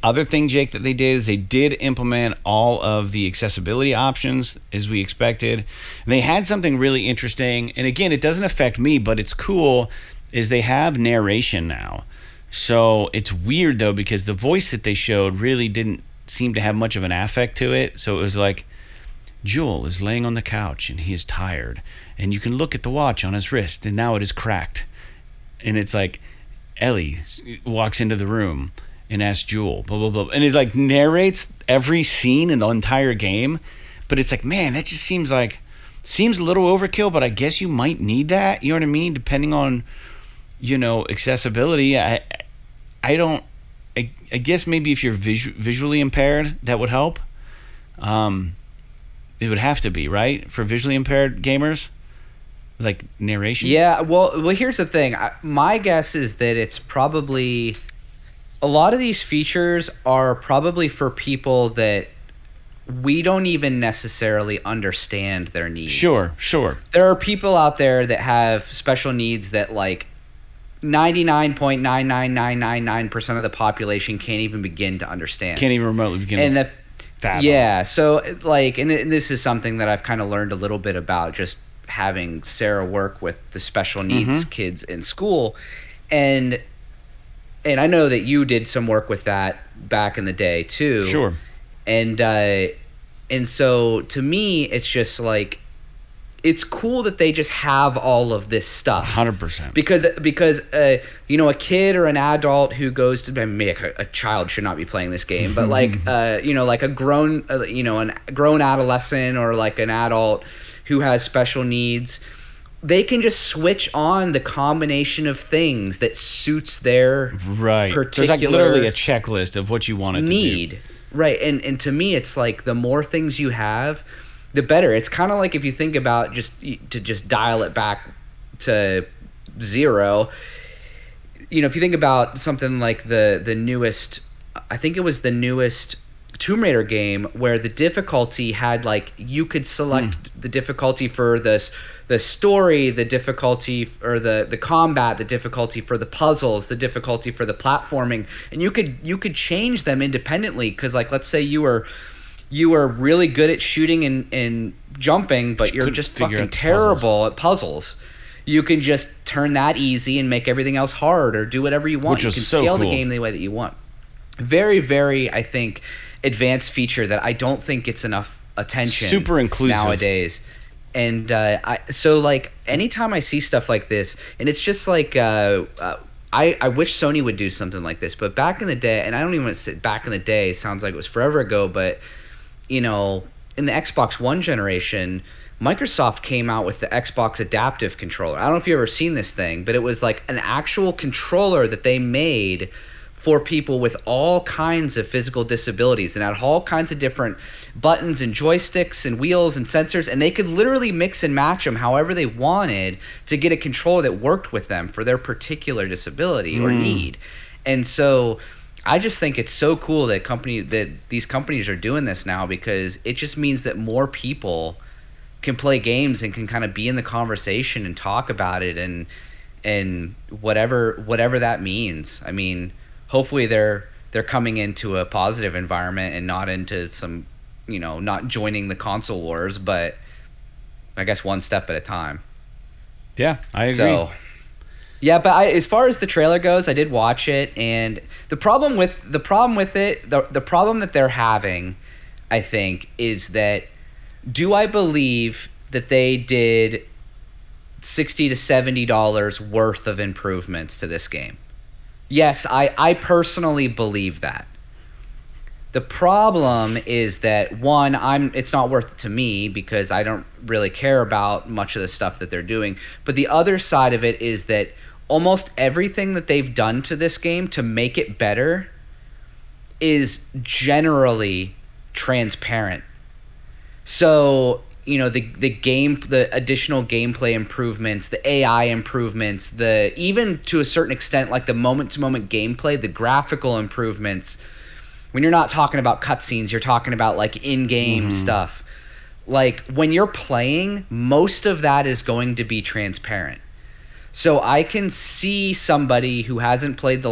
S1: other thing, Jake, that they did is they did implement all of the accessibility options as we expected. And they had something really interesting, and again, it doesn't affect me, but it's cool, is they have narration now. So it's weird, though, because the voice that they showed really didn't seem to have much of an affect to it. So it was like, Joel is laying on the couch and he is tired, and you can look at the watch on his wrist and now it is cracked. And it's like, Ellie walks into the room and asks Joel, blah, blah, blah. And it like narrates every scene in the entire game. But it's like, man, that just seems a little overkill, but I guess you might need that. You know what I mean? Depending on, accessibility. I guess maybe if you're visually impaired, that would help. It would have to be, right? For visually impaired gamers? Like narration?
S2: Yeah, well, here's the thing. My guess is that it's probably... A lot of these features are probably for people that we don't even necessarily understand their needs.
S1: Sure.
S2: There are people out there that have special needs that, like, 99.99999% of the population can't even begin to understand.
S1: Can't even remotely begin to fathom.
S2: Yeah, so, like, and this is something that I've kind of learned a little bit about just having Sarah work with the special needs kids in school. And I know that you did some work with that back in the day too.
S1: Sure.
S2: And so to me, it's just like, it's cool that they just have all of this stuff.
S1: 100%.
S2: Because a kid or an adult who goes to, a child should not be playing this game, but like like a grown grown adolescent or like an adult who has special needs, they can just switch on the combination of things that suits their particular
S1: There's like literally a checklist of what you want it to do.
S2: Right. And to me, it's like the more things you have, the better. It's kind of like if you think about just dial it back to zero. If you think about something like the newest, I think it was the newest Tomb Raider game, where the difficulty had, like, you could select the difficulty for the story, the difficulty or the combat, the difficulty for the puzzles, the difficulty for the platforming, and you could change them independently. Because, like, let's say you were really good at shooting and jumping, but you're just fucking terrible at puzzles. You can just turn that easy and make everything else hard, or do whatever you want. You can scale the game the way that you want. Very, very, I think, advanced feature that I don't think gets enough attention.
S1: Super inclusive
S2: nowadays. And so like anytime I see stuff like this, and it's just like I wish Sony would do something like this. But back in the day, and I don't even want to say back in the day, sounds like it was forever ago, but in the Xbox One generation, Microsoft came out with the Xbox Adaptive Controller. I don't know if you've ever seen this thing, but it was like an actual controller that they made for people with all kinds of physical disabilities, and had all kinds of different buttons and joysticks and wheels and sensors, and they could literally mix and match them however they wanted to get a controller that worked with them for their particular disability or need. And so I just think it's so cool that these companies are doing this now, because it just means that more people can play games and can kind of be in the conversation and talk about it, and whatever that means. I mean, hopefully they're coming into a positive environment and not into some, not joining the console wars, but I guess one step at a time.
S1: Yeah, I agree.
S2: So, yeah, but as far as the trailer goes, I did watch it, and the problem that they're having, I think, is that, do I believe that they did $60 to $70 worth of improvements to this game? Yes, I personally believe that. The problem is that, one, it's not worth it to me because I don't really care about much of the stuff that they're doing. But the other side of it is that almost everything that they've done to this game to make it better is generally transparent. So, you know, the additional gameplay improvements, the AI improvements, even to a certain extent, like the moment-to-moment gameplay, the graphical improvements. When you're not talking about cutscenes, you're talking about like in-game stuff. Like when you're playing, most of that is going to be transparent. So I can see somebody who hasn't played the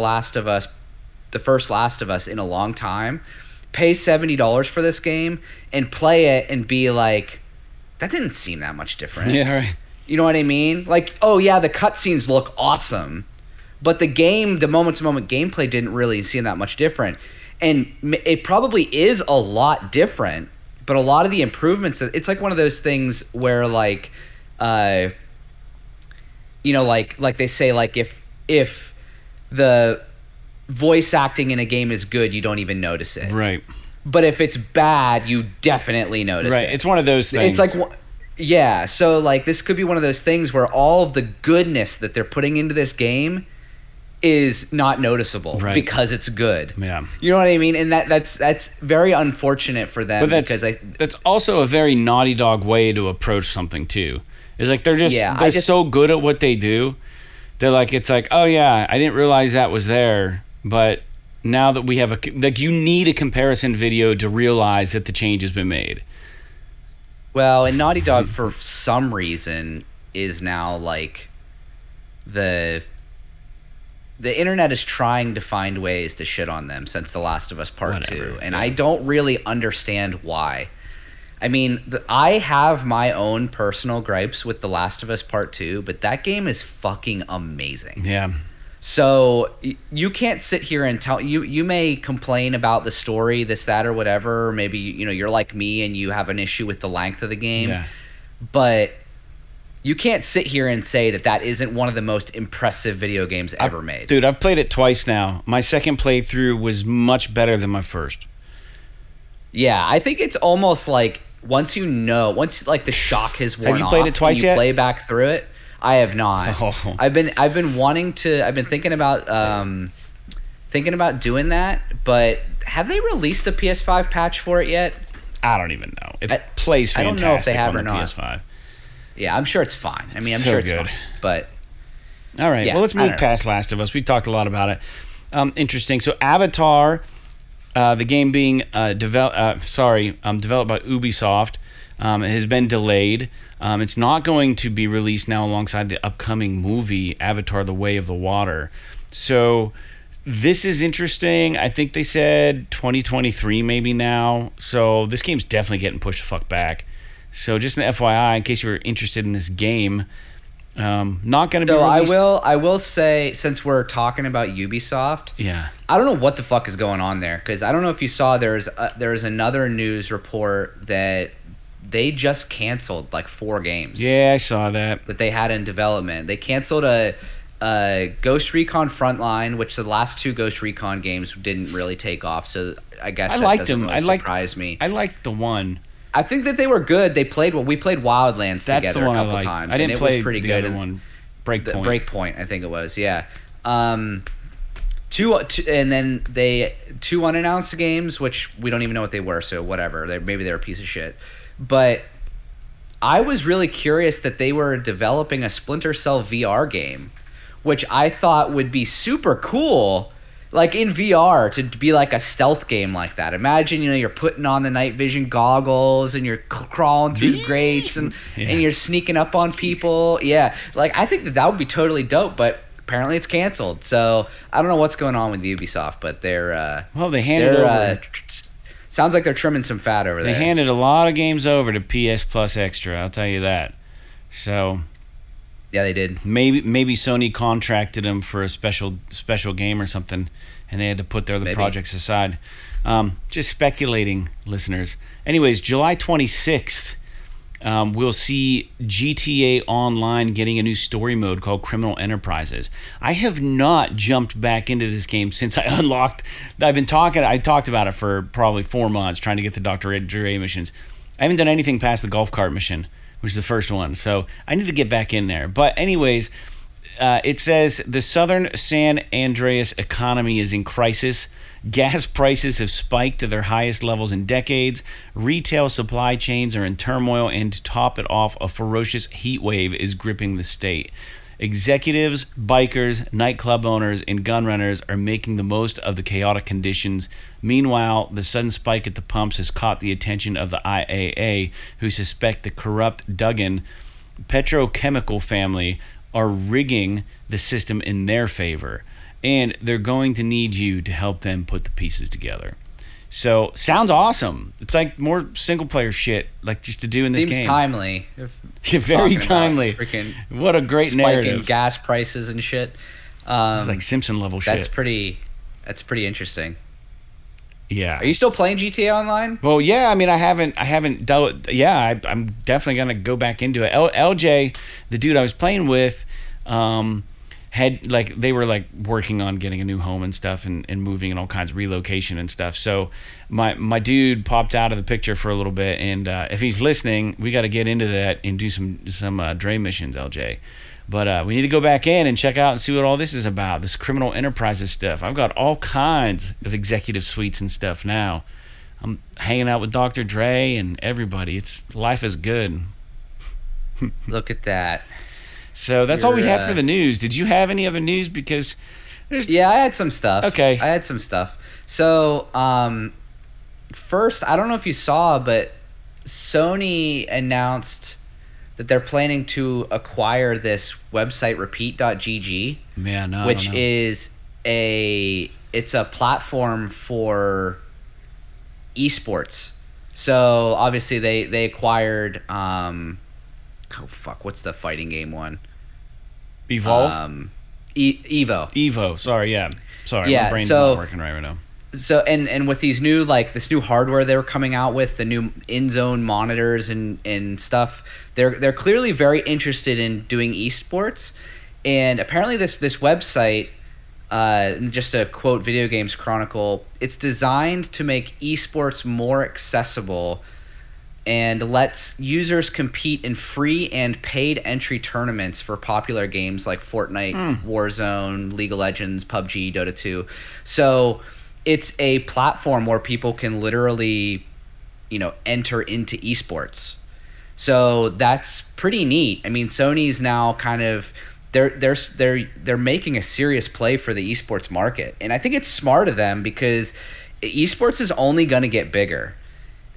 S2: first Last of Us in a long time, pay $70 for this game and play it and be like, that didn't seem that much different.
S1: Yeah, right.
S2: You know what I mean? Like, oh yeah, the cutscenes look awesome, but the moment-to-moment gameplay didn't really seem that much different. And it probably is a lot different, but a lot of the improvements, it's like one of those things where like, you know, like they say, like if the voice acting in a game is good, you don't even notice it.
S1: Right.
S2: But if it's bad, you definitely notice it.
S1: Right. It's one of those things.
S2: It's like, yeah. So like this could be one of those things where all of the goodness that they're putting into this game is not noticeable because it's good.
S1: Yeah.
S2: You know what I mean? And that's very unfortunate for them.
S1: But that's also a very Naughty Dog way to approach something too. It's like they're so good at what they do. They're like, it's like, oh yeah, I didn't realize that was there, but now that we have you need a comparison video to realize that the change has been made.
S2: Well, and Naughty Dog for some reason is now like the internet is trying to find ways to shit on them since The Last of Us Part 2, and I don't really understand why. I mean, I have my own personal gripes with The Last of Us Part 2, but that game is fucking amazing.
S1: Yeah.
S2: So you can't sit here and tell you may complain about the story, this, that, or whatever. Or maybe, you know, you're like me and you have an issue with the length of the game, but you can't sit here and say that isn't one of the most impressive video games ever made. Dude,
S1: I've played it twice now. My second playthrough was much better than my first.
S2: Yeah, I think it's almost like once like the shock has worn off.
S1: Have you played it twice yet?
S2: Play back through it. I have not.
S1: Oh.
S2: I've been thinking about doing that, but have they released a PS5 patch for it yet?
S1: I don't even know. It plays fantastic. I don't know if they have on the PS5.
S2: Yeah, I'm sure it's fine. I mean, I'm sure it's good. Fine, but
S1: all right. Well, let's move past Last of Us. We talked a lot about it. Interesting. So Avatar, the game being developed by Ubisoft, has been delayed. It's not going to be released now alongside the upcoming movie Avatar: The Way of the Water. So this is interesting. I think they said 2023 maybe now. So this game's definitely getting pushed the fuck back. So just an FYI, in case you were interested in this game, not going to be released.
S2: I will say, since we're talking about Ubisoft, I don't know what the fuck is going on there, because I don't know if you saw there's another news report that they just canceled like 4 games.
S1: Yeah, I saw that
S2: they had in development. They canceled a Ghost Recon Frontline, which the last 2 Ghost Recon games didn't really take off. So I guess
S1: I
S2: that
S1: liked
S2: doesn't
S1: them.
S2: Really surprise me.
S1: I liked the one.
S2: I think that they were good. We played Wildlands
S1: That's
S2: together
S1: the one
S2: a couple
S1: I liked.
S2: times.
S1: I didn't
S2: and
S1: play
S2: it was pretty
S1: the
S2: good.
S1: Other one. Breakpoint.
S2: Breakpoint, I think it was. Yeah. Two and then 2 unannounced games, which we don't even know what they were. So whatever. Maybe they're a piece of shit. But I was really curious that they were developing a Splinter Cell VR game, which I thought would be super cool. Like in VR, to be like a stealth game like that. Imagine, you're putting on the night vision goggles and you're crawling through the grates and you're sneaking up on people. Yeah, like I think that would be totally dope, but apparently it's canceled. So I don't know what's going on with Ubisoft, but they're
S1: they handed over.
S2: Sounds like they're trimming some fat over there.
S1: They handed a lot of games over to PS Plus Extra. I'll tell you that. So.
S2: Yeah, they did.
S1: Maybe Sony contracted them for a special game or something, and they had to put their other projects aside. Just speculating, listeners. Anyways, July 26th, we'll see GTA Online getting a new story mode called Criminal Enterprises. I have not jumped back into this game since I unlocked. I talked about it for probably 4 months trying to get the Dr. Dre missions. I haven't done anything past the golf cart mission, which is the first one. So I need to get back in there. But anyways, it says the southern San Andreas economy is in crisis. Gas prices have spiked to their highest levels in decades. Retail supply chains are in turmoil, and to top it off, a ferocious heat wave is gripping the state. Executives, bikers, nightclub owners, and gun runners are making the most of the chaotic conditions. Meanwhile, the sudden spike at the pumps has caught the attention of the IAA, who suspect the corrupt Duggan petrochemical family are rigging the system in their favor. And they're going to need you to help them put the pieces together. So, sounds awesome. It's like more single-player shit, like just to do in this game.
S2: Seems timely.
S1: Very timely. What a great narrative.
S2: Spiking gas prices and shit.
S1: It's like Simpson-level shit.
S2: That's pretty interesting.
S1: Yeah.
S2: Are you still playing GTA Online?
S1: Well, yeah. I mean, I haven't dealt. Yeah, I'm definitely gonna go back into it. LJ, the dude I was playing with, had they were working on getting a new home and stuff and moving and all kinds of relocation and stuff. So my dude popped out of the picture for a little bit, and if he's listening, we got to get into that and do some Dre missions, LJ. But we need to go back in and check out and see what all this is about, this criminal enterprises stuff. I've got all kinds of executive suites and stuff now. I'm hanging out with Dr. Dre and everybody. Life is good.
S2: Look at that.
S1: So that's all we had for the news. Did you have any other news? Because
S2: yeah, I had some stuff.
S1: Okay.
S2: I had some stuff. So first, I don't know if you saw, but Sony announced that they're planning to acquire this website repeat.gg.
S1: Man, no,
S2: which is it's a platform for esports. So obviously they acquired what's the fighting game one?
S1: Evolve?
S2: Evo.
S1: Evo. Sorry, yeah. My brain's not working right now.
S2: So and with these new this new hardware they were coming out with, the new in-zone monitors and stuff, they're clearly very interested in doing esports. And apparently this website, just to quote Video Games Chronicle, it's designed to make esports more accessible and lets users compete in free and paid entry tournaments for popular games like Fortnite, Warzone, League of Legends, PUBG, Dota 2. So it's a platform where people can literally, enter into esports. So that's pretty neat. I mean, Sony's now kind of they're making a serious play for the esports market, and I think it's smart of them because esports is only going to get bigger.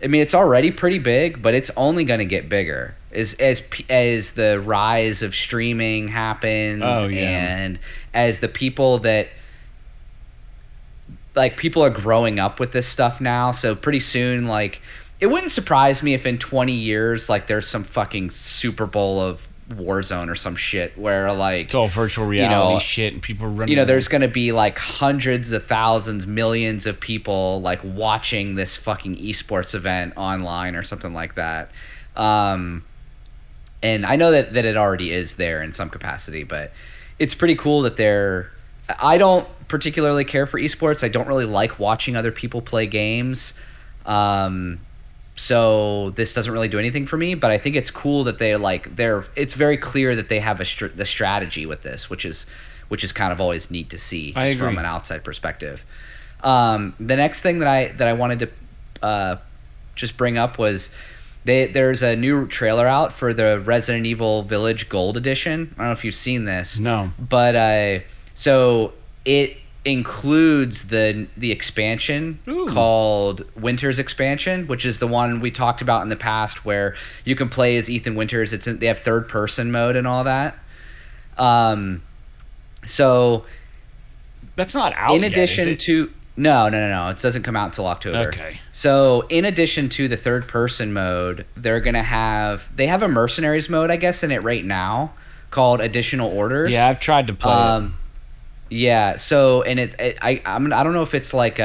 S2: I mean, it's already pretty big, but it's only going to get bigger as the rise of streaming happens, and as the people that people are growing up with this stuff now. So pretty soon, it wouldn't surprise me if in 20 years, there's some fucking Super Bowl of Warzone or some shit where
S1: it's all virtual reality shit and people running.
S2: There's going to be hundreds of thousands, millions of people watching this fucking esports event online or something like that. And I know that it already is there in some capacity, but it's pretty cool that I don't particularly care for esports. I don't really like watching other people play games. So this doesn't really do anything for me, but I think it's cool that it's very clear that they have the strategy with this, which is kind of always neat to see just from an outside perspective. The next thing that I wanted to just bring up was there's a new trailer out for the Resident Evil Village Gold Edition. I don't know if you've seen this.
S1: No.
S2: But so it includes the expansion called Winter's Expansion, which is the one we talked about in the past where you can play as Ethan Winters. They have third person mode and all that. So
S1: that's not out
S2: in addition
S1: yet,
S2: to no, it doesn't come out until October.
S1: Okay.
S2: So in addition to the third person mode, they have a mercenaries mode, I guess, in it right now called Additional Orders.
S1: Yeah, I've tried to play it.
S2: Yeah, so and I don't know if it's like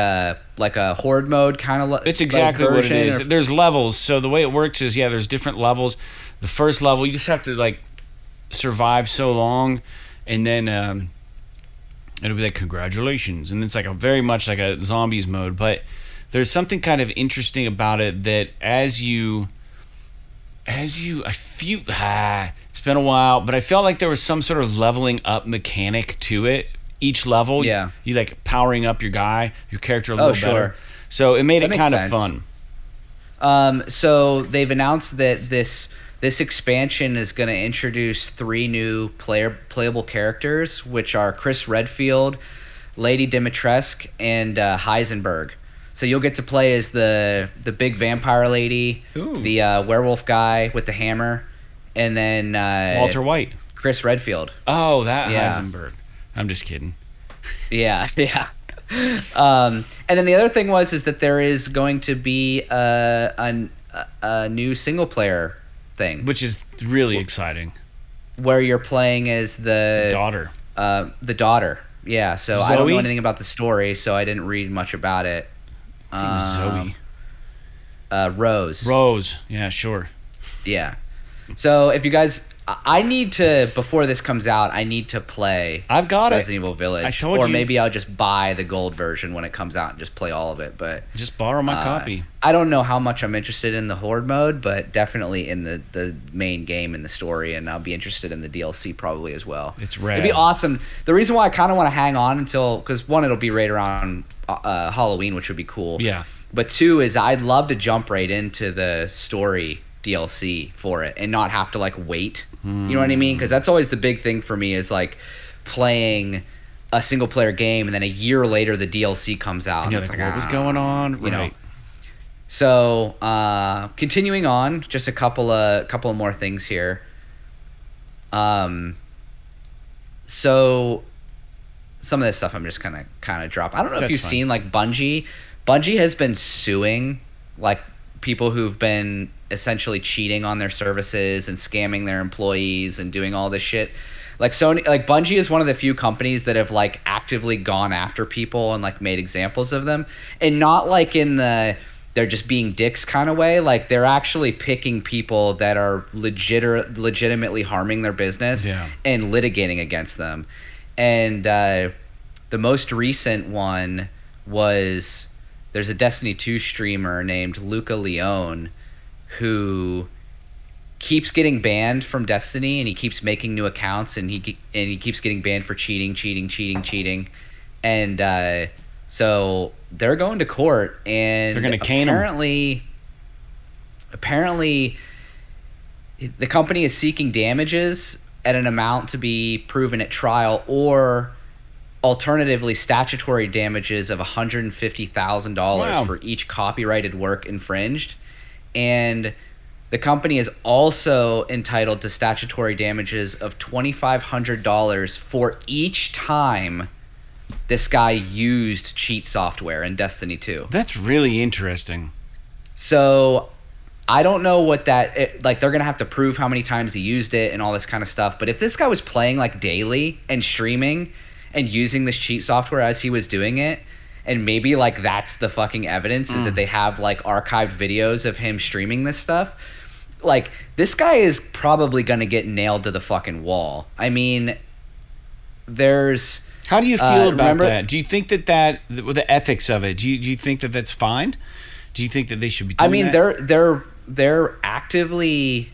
S2: a horde mode kind of.
S1: It's exactly what it is.
S2: Or...
S1: There's levels. So the way it works is, there's different levels. The first level, you just have to like survive so long, and then it'll be like congratulations, and it's like a very much like a zombies mode. But there's something kind of interesting about it that as you I feel it's been a while, but I felt like there was some sort of leveling up mechanic to it. Each level, you like powering up your character a little better. So it made it kind of fun.
S2: So they've announced that this expansion is going to introduce 3 new playable characters, which are Chris Redfield, Lady Dimitrescu, and Heisenberg. So you'll get to play as the big vampire lady, the werewolf guy with the hammer, and then
S1: Walter White,
S2: Chris Redfield.
S1: Oh, Heisenberg. I'm just kidding.
S2: Yeah. And then the other thing is that there is going to be a new single player thing,
S1: which is really exciting,
S2: where you're playing as the
S1: daughter.
S2: The daughter. Yeah. So Zoe? I don't know anything about the story, so I didn't read much about it.
S1: Zoe.
S2: Rose.
S1: Rose. Yeah, sure.
S2: Yeah. So if you guys, I need to, before this comes out, I need to play.
S1: I've got
S2: Resident Evil Village.
S1: I told you.
S2: Or maybe I'll just buy the gold version when it comes out and just play all of it. But
S1: just borrow my copy.
S2: I don't know how much I'm interested in the horde mode, but definitely in the main game and the story, and I'll be interested in the DLC probably as well.
S1: It's rad.
S2: It'd be awesome. The reason why I kind of want to hang on until, because 1, it'll be right around Halloween, which would be cool.
S1: Yeah.
S2: But 2 is I'd love to jump right into the story DLC for it and not have to like wait. You know what I mean? Because that's always the big thing for me is like playing a single player game and then a year later the DLC comes out.
S1: And it's like, what was going on?
S2: You know. So continuing on, just a couple of more things here. So some of this stuff I'm just kind of drop. I don't know if you've seen like Bungie. Bungie has been suing like people who've been essentially cheating on their services and scamming their employees and doing all this shit. Like Sony, like Bungie is one of the few companies that have like actively gone after people and like made examples of them, and not like in the they're just being dicks kind of way. Like they're actually picking people that are legitimately harming their business and litigating against them. And the most recent one was there's a Destiny 2 streamer named Luca Leone who keeps getting banned from Destiny, and he keeps making new accounts, and he keeps getting banned for cheating. And so they're going to court, and
S1: they're going to cane him.
S2: Apparently, the company is seeking damages at an amount to be proven at trial, or alternatively statutory damages of $150,000 for each copyrighted work infringed. And the company is also entitled to statutory damages of $2,500 for each time this guy used cheat software in Destiny 2.
S1: That's really interesting.
S2: So I don't know what like they're going to have to prove how many times he used it and all this kind of stuff. But if this guy was playing like daily and streaming and using this cheat software as he was doing it, and maybe like that's the fucking evidence is that they have like archived videos of him streaming this stuff, like this guy is probably going to get nailed to the fucking wall. I mean, there's...
S1: How do you feel about that? Do you think that the ethics of it, do you think that that's fine? Do you think that they should be doing
S2: that? They're actively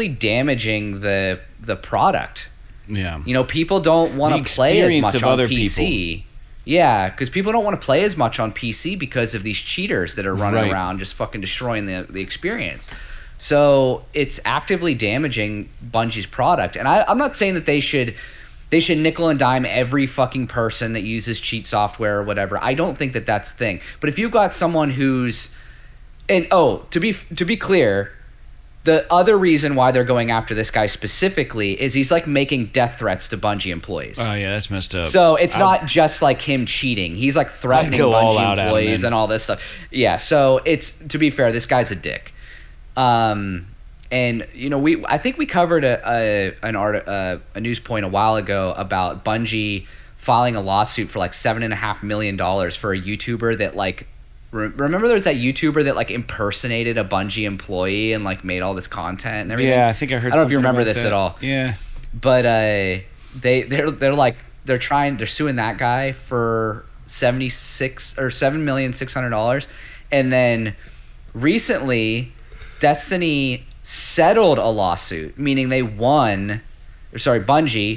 S2: damaging the product.
S1: Yeah.
S2: You know, people don't want to play as much on PC.
S1: People.
S2: Yeah, because people don't want to play as much on PC because of these cheaters that are running around just fucking destroying the experience. So it's actively damaging Bungie's product. And I'm not saying that they should nickel and dime every fucking person that uses cheat software or whatever. I don't think that that's the thing. But if you've got someone who's... And, to be clear... The other reason why they're going after this guy specifically is he's like making death threats to Bungie employees.
S1: Oh yeah, that's messed up.
S2: So it's not just like him cheating. He's like threatening Bungie employees and all this stuff. Yeah, so it's, to be fair, this guy's a dick. And you know, I think we covered a news point a while ago about Bungie filing a lawsuit for like $7.5 million for a YouTuber that like, remember there's that YouTuber that like impersonated a Bungie employee and like made all this content and everything?
S1: Yeah, I think I heard.
S2: I don't know if you remember this at all.
S1: Yeah,
S2: but they're suing that guy for $7,600,000, and then recently Destiny settled a lawsuit, meaning Bungie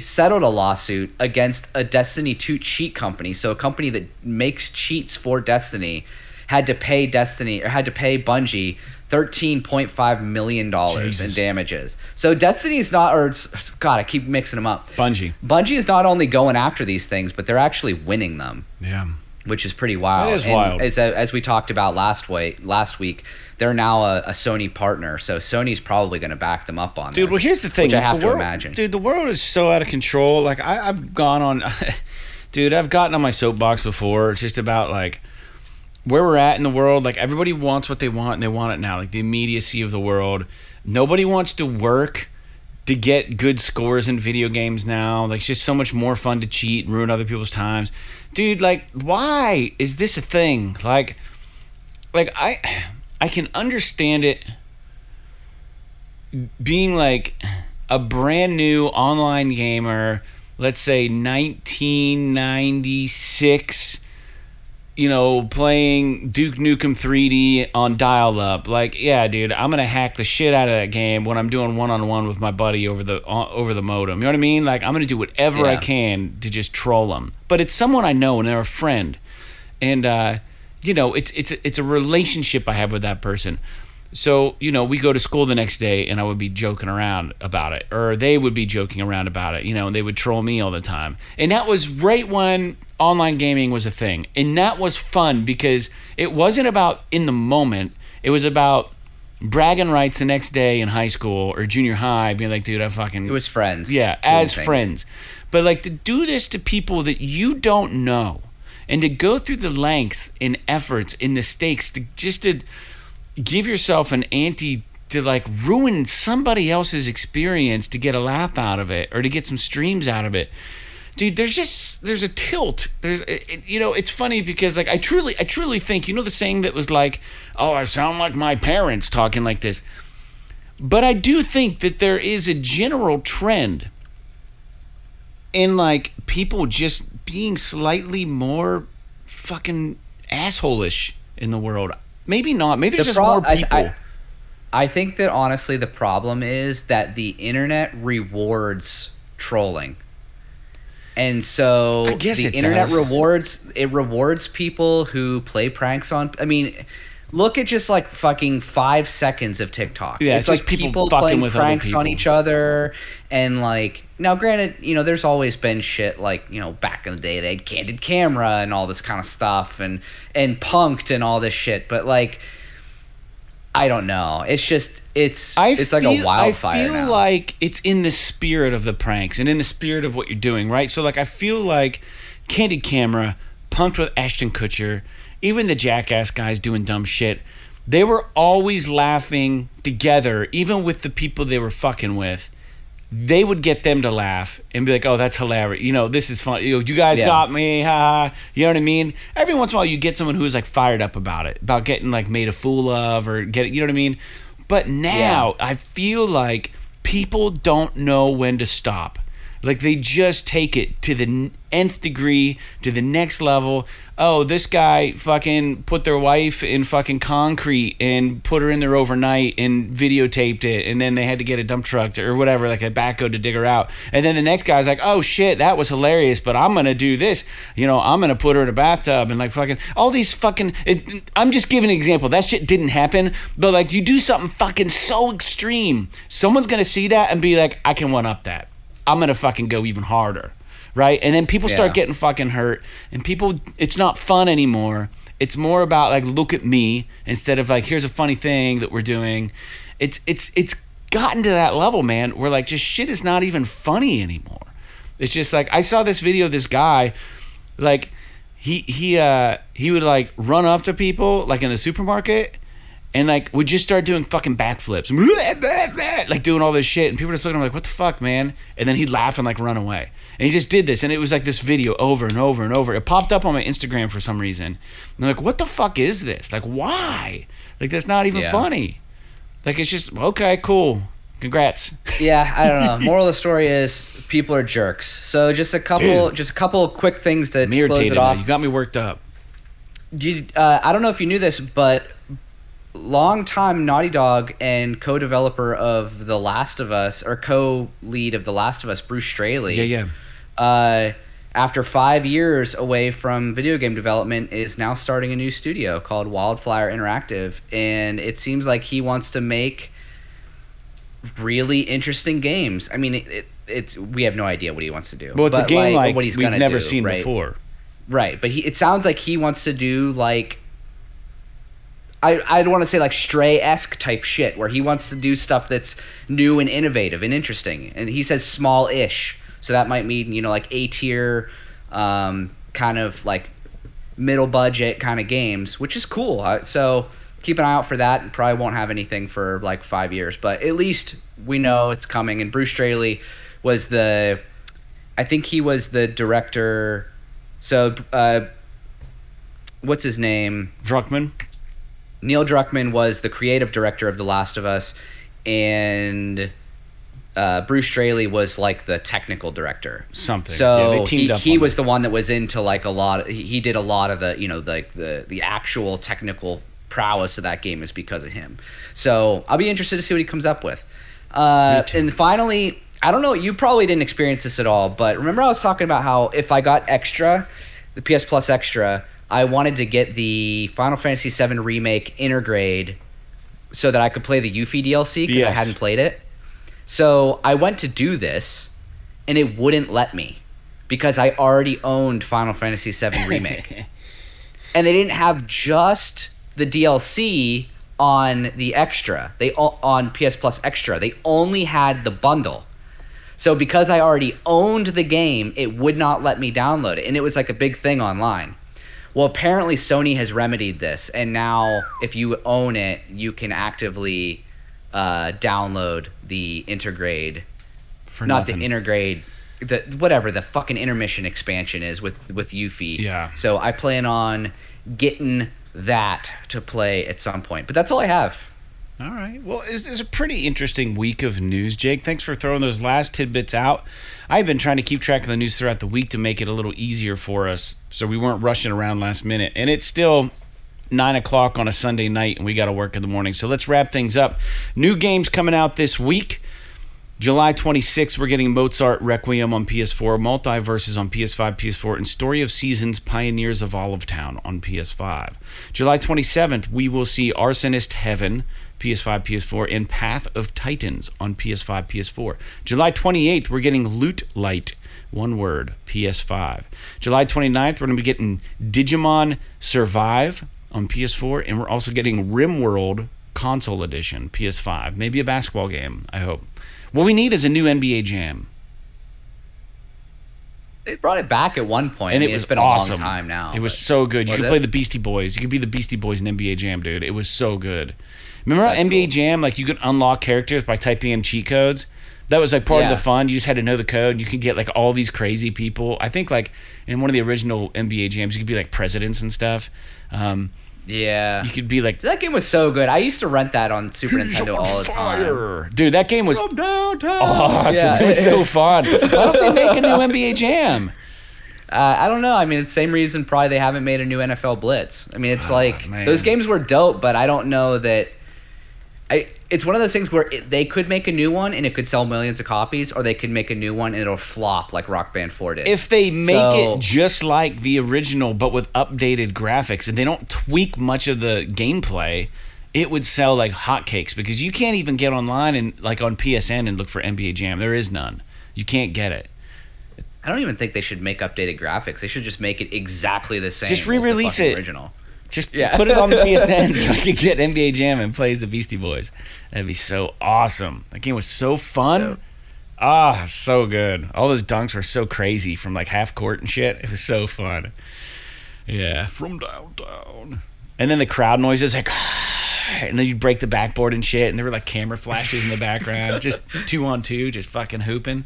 S2: settled a lawsuit against a Destiny 2 cheat company. So a company that makes cheats for Destiny had to pay Bungie $13.5 million in damages. So Destiny's not, or God, I keep mixing them up. Bungie is not only going after these things, but they're actually winning them.
S1: Yeah,
S2: which is pretty wild.
S1: That is wild.
S2: As we talked about last week, they're now a Sony partner, so Sony's probably going to back them up on this.
S1: Dude, well, here's the thing.
S2: Which I have to imagine.
S1: Dude, the world is so out of control. Like, I've gone on... Dude, I've gotten on my soapbox before. It's just about, like, where we're at in the world. Like, everybody wants what they want, and they want it now. Like, the immediacy of the world. Nobody wants to work to get good scores in video games now. Like, it's just so much more fun to cheat and ruin other people's times. Dude, like, why is this a thing? Like I can understand it being like a brand new online gamer, let's say 1996, playing Duke Nukem 3D on dial-up. Like, yeah, dude, I'm gonna hack the shit out of that game when I'm doing one-on-one with my buddy over the modem. You know what I mean? Like, I'm gonna do whatever I can to just troll them. But it's someone I know and they're a friend, and it's a relationship I have with that person. So, we go to school the next day and I would be joking around about it, or they would be joking around about it, and they would troll me all the time. And that was right when online gaming was a thing. And that was fun because it wasn't about in the moment. It was about bragging rights the next day in high school or junior high, being like, dude, it
S2: was friends.
S1: Yeah, as friends. But like, to do this to people that you don't know, and to go through the lengths and efforts and the stakes to give yourself an ante to like ruin somebody else's experience to get a laugh out of it or to get some streams out of it. Dude, there's a tilt. It's funny because like I truly think, the saying that was like, oh, I sound like my parents talking like this. But I do think that there is a general trend in like people just being slightly more fucking asshole-ish in the world. Maybe not. Maybe there's just more people.
S2: I think that honestly the problem is that the internet rewards trolling. And so the internet rewards people who play pranks on... I mean, look at just like fucking 5 seconds of TikTok.
S1: Yeah,
S2: it's like people playing pranks on each other. And like... Now, granted, there's always been shit like, back in the day, they had candid camera and all this kind of stuff and punked and all this shit. But like, I don't know. It's just, it's like a wildfire.
S1: I feel like it's in the spirit of the pranks and in the spirit of what you're doing, right? So like, I feel like candid camera, punked with Ashton Kutcher, even the Jackass guys doing dumb shit, they were always laughing together, even with the people they were fucking with. They would get them to laugh and be like, oh, that's hilarious. This is fun. You guys got me. Ha. You know what I mean? Every once in a while you get someone who is like fired up about it, about getting like made a fool of or you know what I mean? But now I feel like people don't know when to stop. Like they just take it to the nth degree, to the next level. Oh, this guy fucking put their wife in fucking concrete and put her in there overnight and videotaped it, and then they had to get a dump truck or whatever, like a backhoe to dig her out. And then the next guy's like, oh shit, that was hilarious, but I'm gonna do this. I'm gonna put her in a bathtub and like fucking all these fucking. I'm just giving an example. That shit didn't happen, but like you do something fucking so extreme, someone's gonna see that and be like, I can one up that. I'm gonna fucking go even harder. Right? And then people start getting fucking hurt, and people, it's not fun anymore. It's more about like, look at me, instead of like, here's a funny thing that we're doing. It's gotten to that level, man, where like just shit is not even funny anymore. It's just like, I saw this video of this guy, like he would like run up to people like in the supermarket and like would just start doing fucking backflips, like doing all this shit, and people were just looking at him like, what the fuck, man? And then he'd laugh and like run away. And he just did this, and it was like this video over and over and over. It popped up on my Instagram for some reason. And I'm like, what the fuck is this? Like, why? Like, that's not even funny. Like, it's just, okay, cool. Congrats.
S2: Yeah, I don't know. Moral of the story is people are jerks. So just a couple of quick things to close it off.
S1: You got me worked up.
S2: I don't know if you knew this, but longtime Naughty Dog and co-developer of The Last of Us, or co-lead of The Last of Us, Bruce Straley. After 5 years away from video game development, is now starting a new studio called Wildfire Interactive, and it seems like he wants to make really interesting games. I mean, it's we have no idea what he wants to do.
S1: Well, it's a game like
S2: what he's
S1: we've never
S2: do,
S1: seen
S2: right?
S1: before.
S2: Right, but it sounds like he wants to do like I'd want to say like Stray-esque type shit, where he wants to do stuff that's new and innovative and interesting. And he says small-ish. So that might mean, like A-tier, kind of like middle budget kind of games, which is cool. So keep an eye out for that. And probably won't have anything for like 5 years, but at least we know it's coming. And Bruce Straley was I think he was the director. So, what's his name?
S1: Druckmann.
S2: Neil Druckmann was the creative director of The Last of Us, and Bruce Straley was like the technical director.
S1: Something.
S2: So
S1: they teamed up
S2: he was the one that was into like a lot. He did a lot of the the actual technical prowess of that game is because of him. So I'll be interested to see what he comes up with. And finally, I don't know. You probably didn't experience this at all, but remember I was talking about how if I got extra, the PS Plus extra, I wanted to get the Final Fantasy VII Remake Intergrade so that I could play the Yuffie DLC because I hadn't played it. So I went to do this, and it wouldn't let me because I already owned Final Fantasy VII Remake. And they didn't have just the DLC on the extra. On PS Plus Extra. They only had the bundle. So because I already owned the game, it would not let me download it. And it was like a big thing online. Well, apparently Sony has remedied this, and now if you own it, you can actively download the Intergrade, the Intergrade, whatever the fucking intermission expansion is with Yuffie.
S1: Yeah.
S2: So I plan on getting that to play at some point, but that's all I have.
S1: All right. Well, it's a pretty interesting week of news, Jake. Thanks for throwing those last tidbits out. I've been trying to keep track of the news throughout the week to make it a little easier for us so we weren't rushing around last minute. And it's still 9 o'clock on a Sunday night, and we got to work in the morning. So let's wrap things up. New games coming out this week. July 26th, we're getting Mozart Requiem on PS4, Multiverses on PS5, PS4, and Story of Seasons, Pioneers of Olive Town on PS5. July 27th, we will see Arsonist Heaven, PS5, PS4, and Path of Titans on PS5, PS4. July 28th, we're getting Loot Light, one word, PS5. July 29th, we're going to be getting Digimon Survive on PS4, and we're also getting RimWorld Console Edition, PS5. Maybe a basketball game, I hope. What we need is a new NBA Jam.
S2: They brought it back at one point.
S1: And it's been awesome.
S2: A long time now.
S1: It was so good. You could play the Beastie Boys. You could be the Beastie Boys in NBA Jam, dude. It was so good. Remember how NBA Jam, like you could unlock characters by typing in cheat codes? That was like part of the fun. You just had to know the code. You could get like all these crazy people. I think like in one of the original NBA Jams, you could be like presidents and stuff.
S2: Yeah.
S1: You could be like...
S2: That game was so good. I used to rent that on Super Nintendo all the time.
S1: Dude, that game was
S2: from downtown.
S1: Awesome. Yeah. It was so fun. Why don't they make a new NBA Jam?
S2: I don't know. I mean, it's the same reason probably they haven't made a new NFL Blitz. I mean, it's those games were dope, but I don't know that... It's one of those things where they could make a new one and it could sell millions of copies, or they could make a new one and it'll flop like Rock Band 4 did.
S1: If they make it just like the original but with updated graphics and they don't tweak much of the gameplay, it would sell like hotcakes, because you can't even get online and like on PSN and look for NBA Jam. There is none. You can't get it.
S2: I don't even think they should make updated graphics. They should just make it exactly the same.
S1: Just re-release it.
S2: Original.
S1: Just put it on the PSN so I can get NBA Jam and play as the Beastie Boys. That'd be so awesome. That game was so fun. So good. All those dunks were so crazy from like half court and shit. It was so fun. Yeah. From downtown. And then the crowd noises like... and then you break the backboard and shit, and there were like camera flashes in the background, just 2-on-2, just fucking hooping.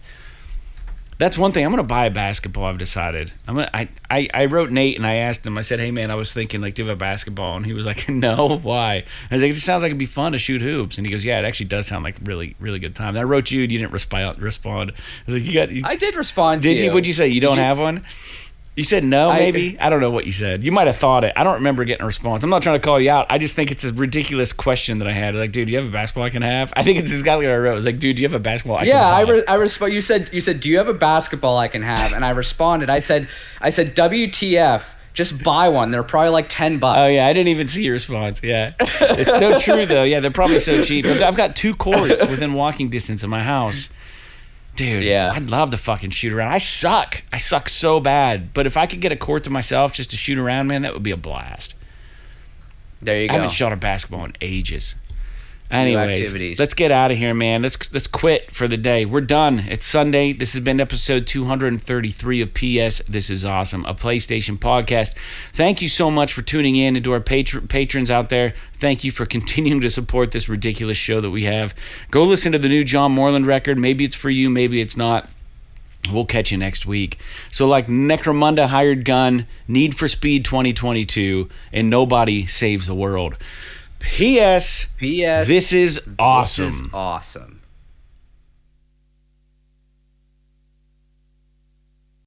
S1: That's one thing. I'm gonna buy a basketball. I've decided. I wrote Nate and I asked him. I said, "Hey man, I was thinking like, do you have a basketball?" And he was like, "No, why?" I was like, "It just sounds like it'd be fun to shoot hoops." And he goes, "Yeah, it actually does sound like really, really good time." And I wrote you, and you didn't respond. I was like,
S2: I did respond.
S1: Did you? What'd you say? You don't have one? You said no, maybe? I don't know what you said. You might have thought it. I don't remember getting a response. I'm not trying to call you out. I just think it's a ridiculous question that I had. Like, dude, do you have a basketball I can have? I think it's exactly what I wrote. I was like, dude, do you have a basketball I can have?
S2: I respond. You said, do you have a basketball I can have? And I responded. I said, WTF, just buy one. They're probably like $10.
S1: Oh, yeah. I didn't even see your response. Yeah. It's so true, though. Yeah, they're probably so cheap. I've got 2 courts within walking distance of my house. Dude, yeah. I'd love to fucking shoot around. I suck so bad. But if I could get a court to myself just to shoot around, man, that would be a blast.
S2: There you go.
S1: I haven't shot a basketball in ages. Anyways, let's get out of here, man. Let's quit for the day. We're done. It's Sunday. This has been episode 233 of PS This Is Awesome, a PlayStation podcast. Thank you so much for tuning in, and to our patrons out there, thank you for continuing to support this ridiculous show that we have. Go listen to the new John Moreland record. Maybe it's for you, maybe it's not. We'll catch you next week. So like Necromunda Hired Gun, Need for Speed 2022, and Nobody Saves the World. P.S. This is awesome.
S2: This is awesome.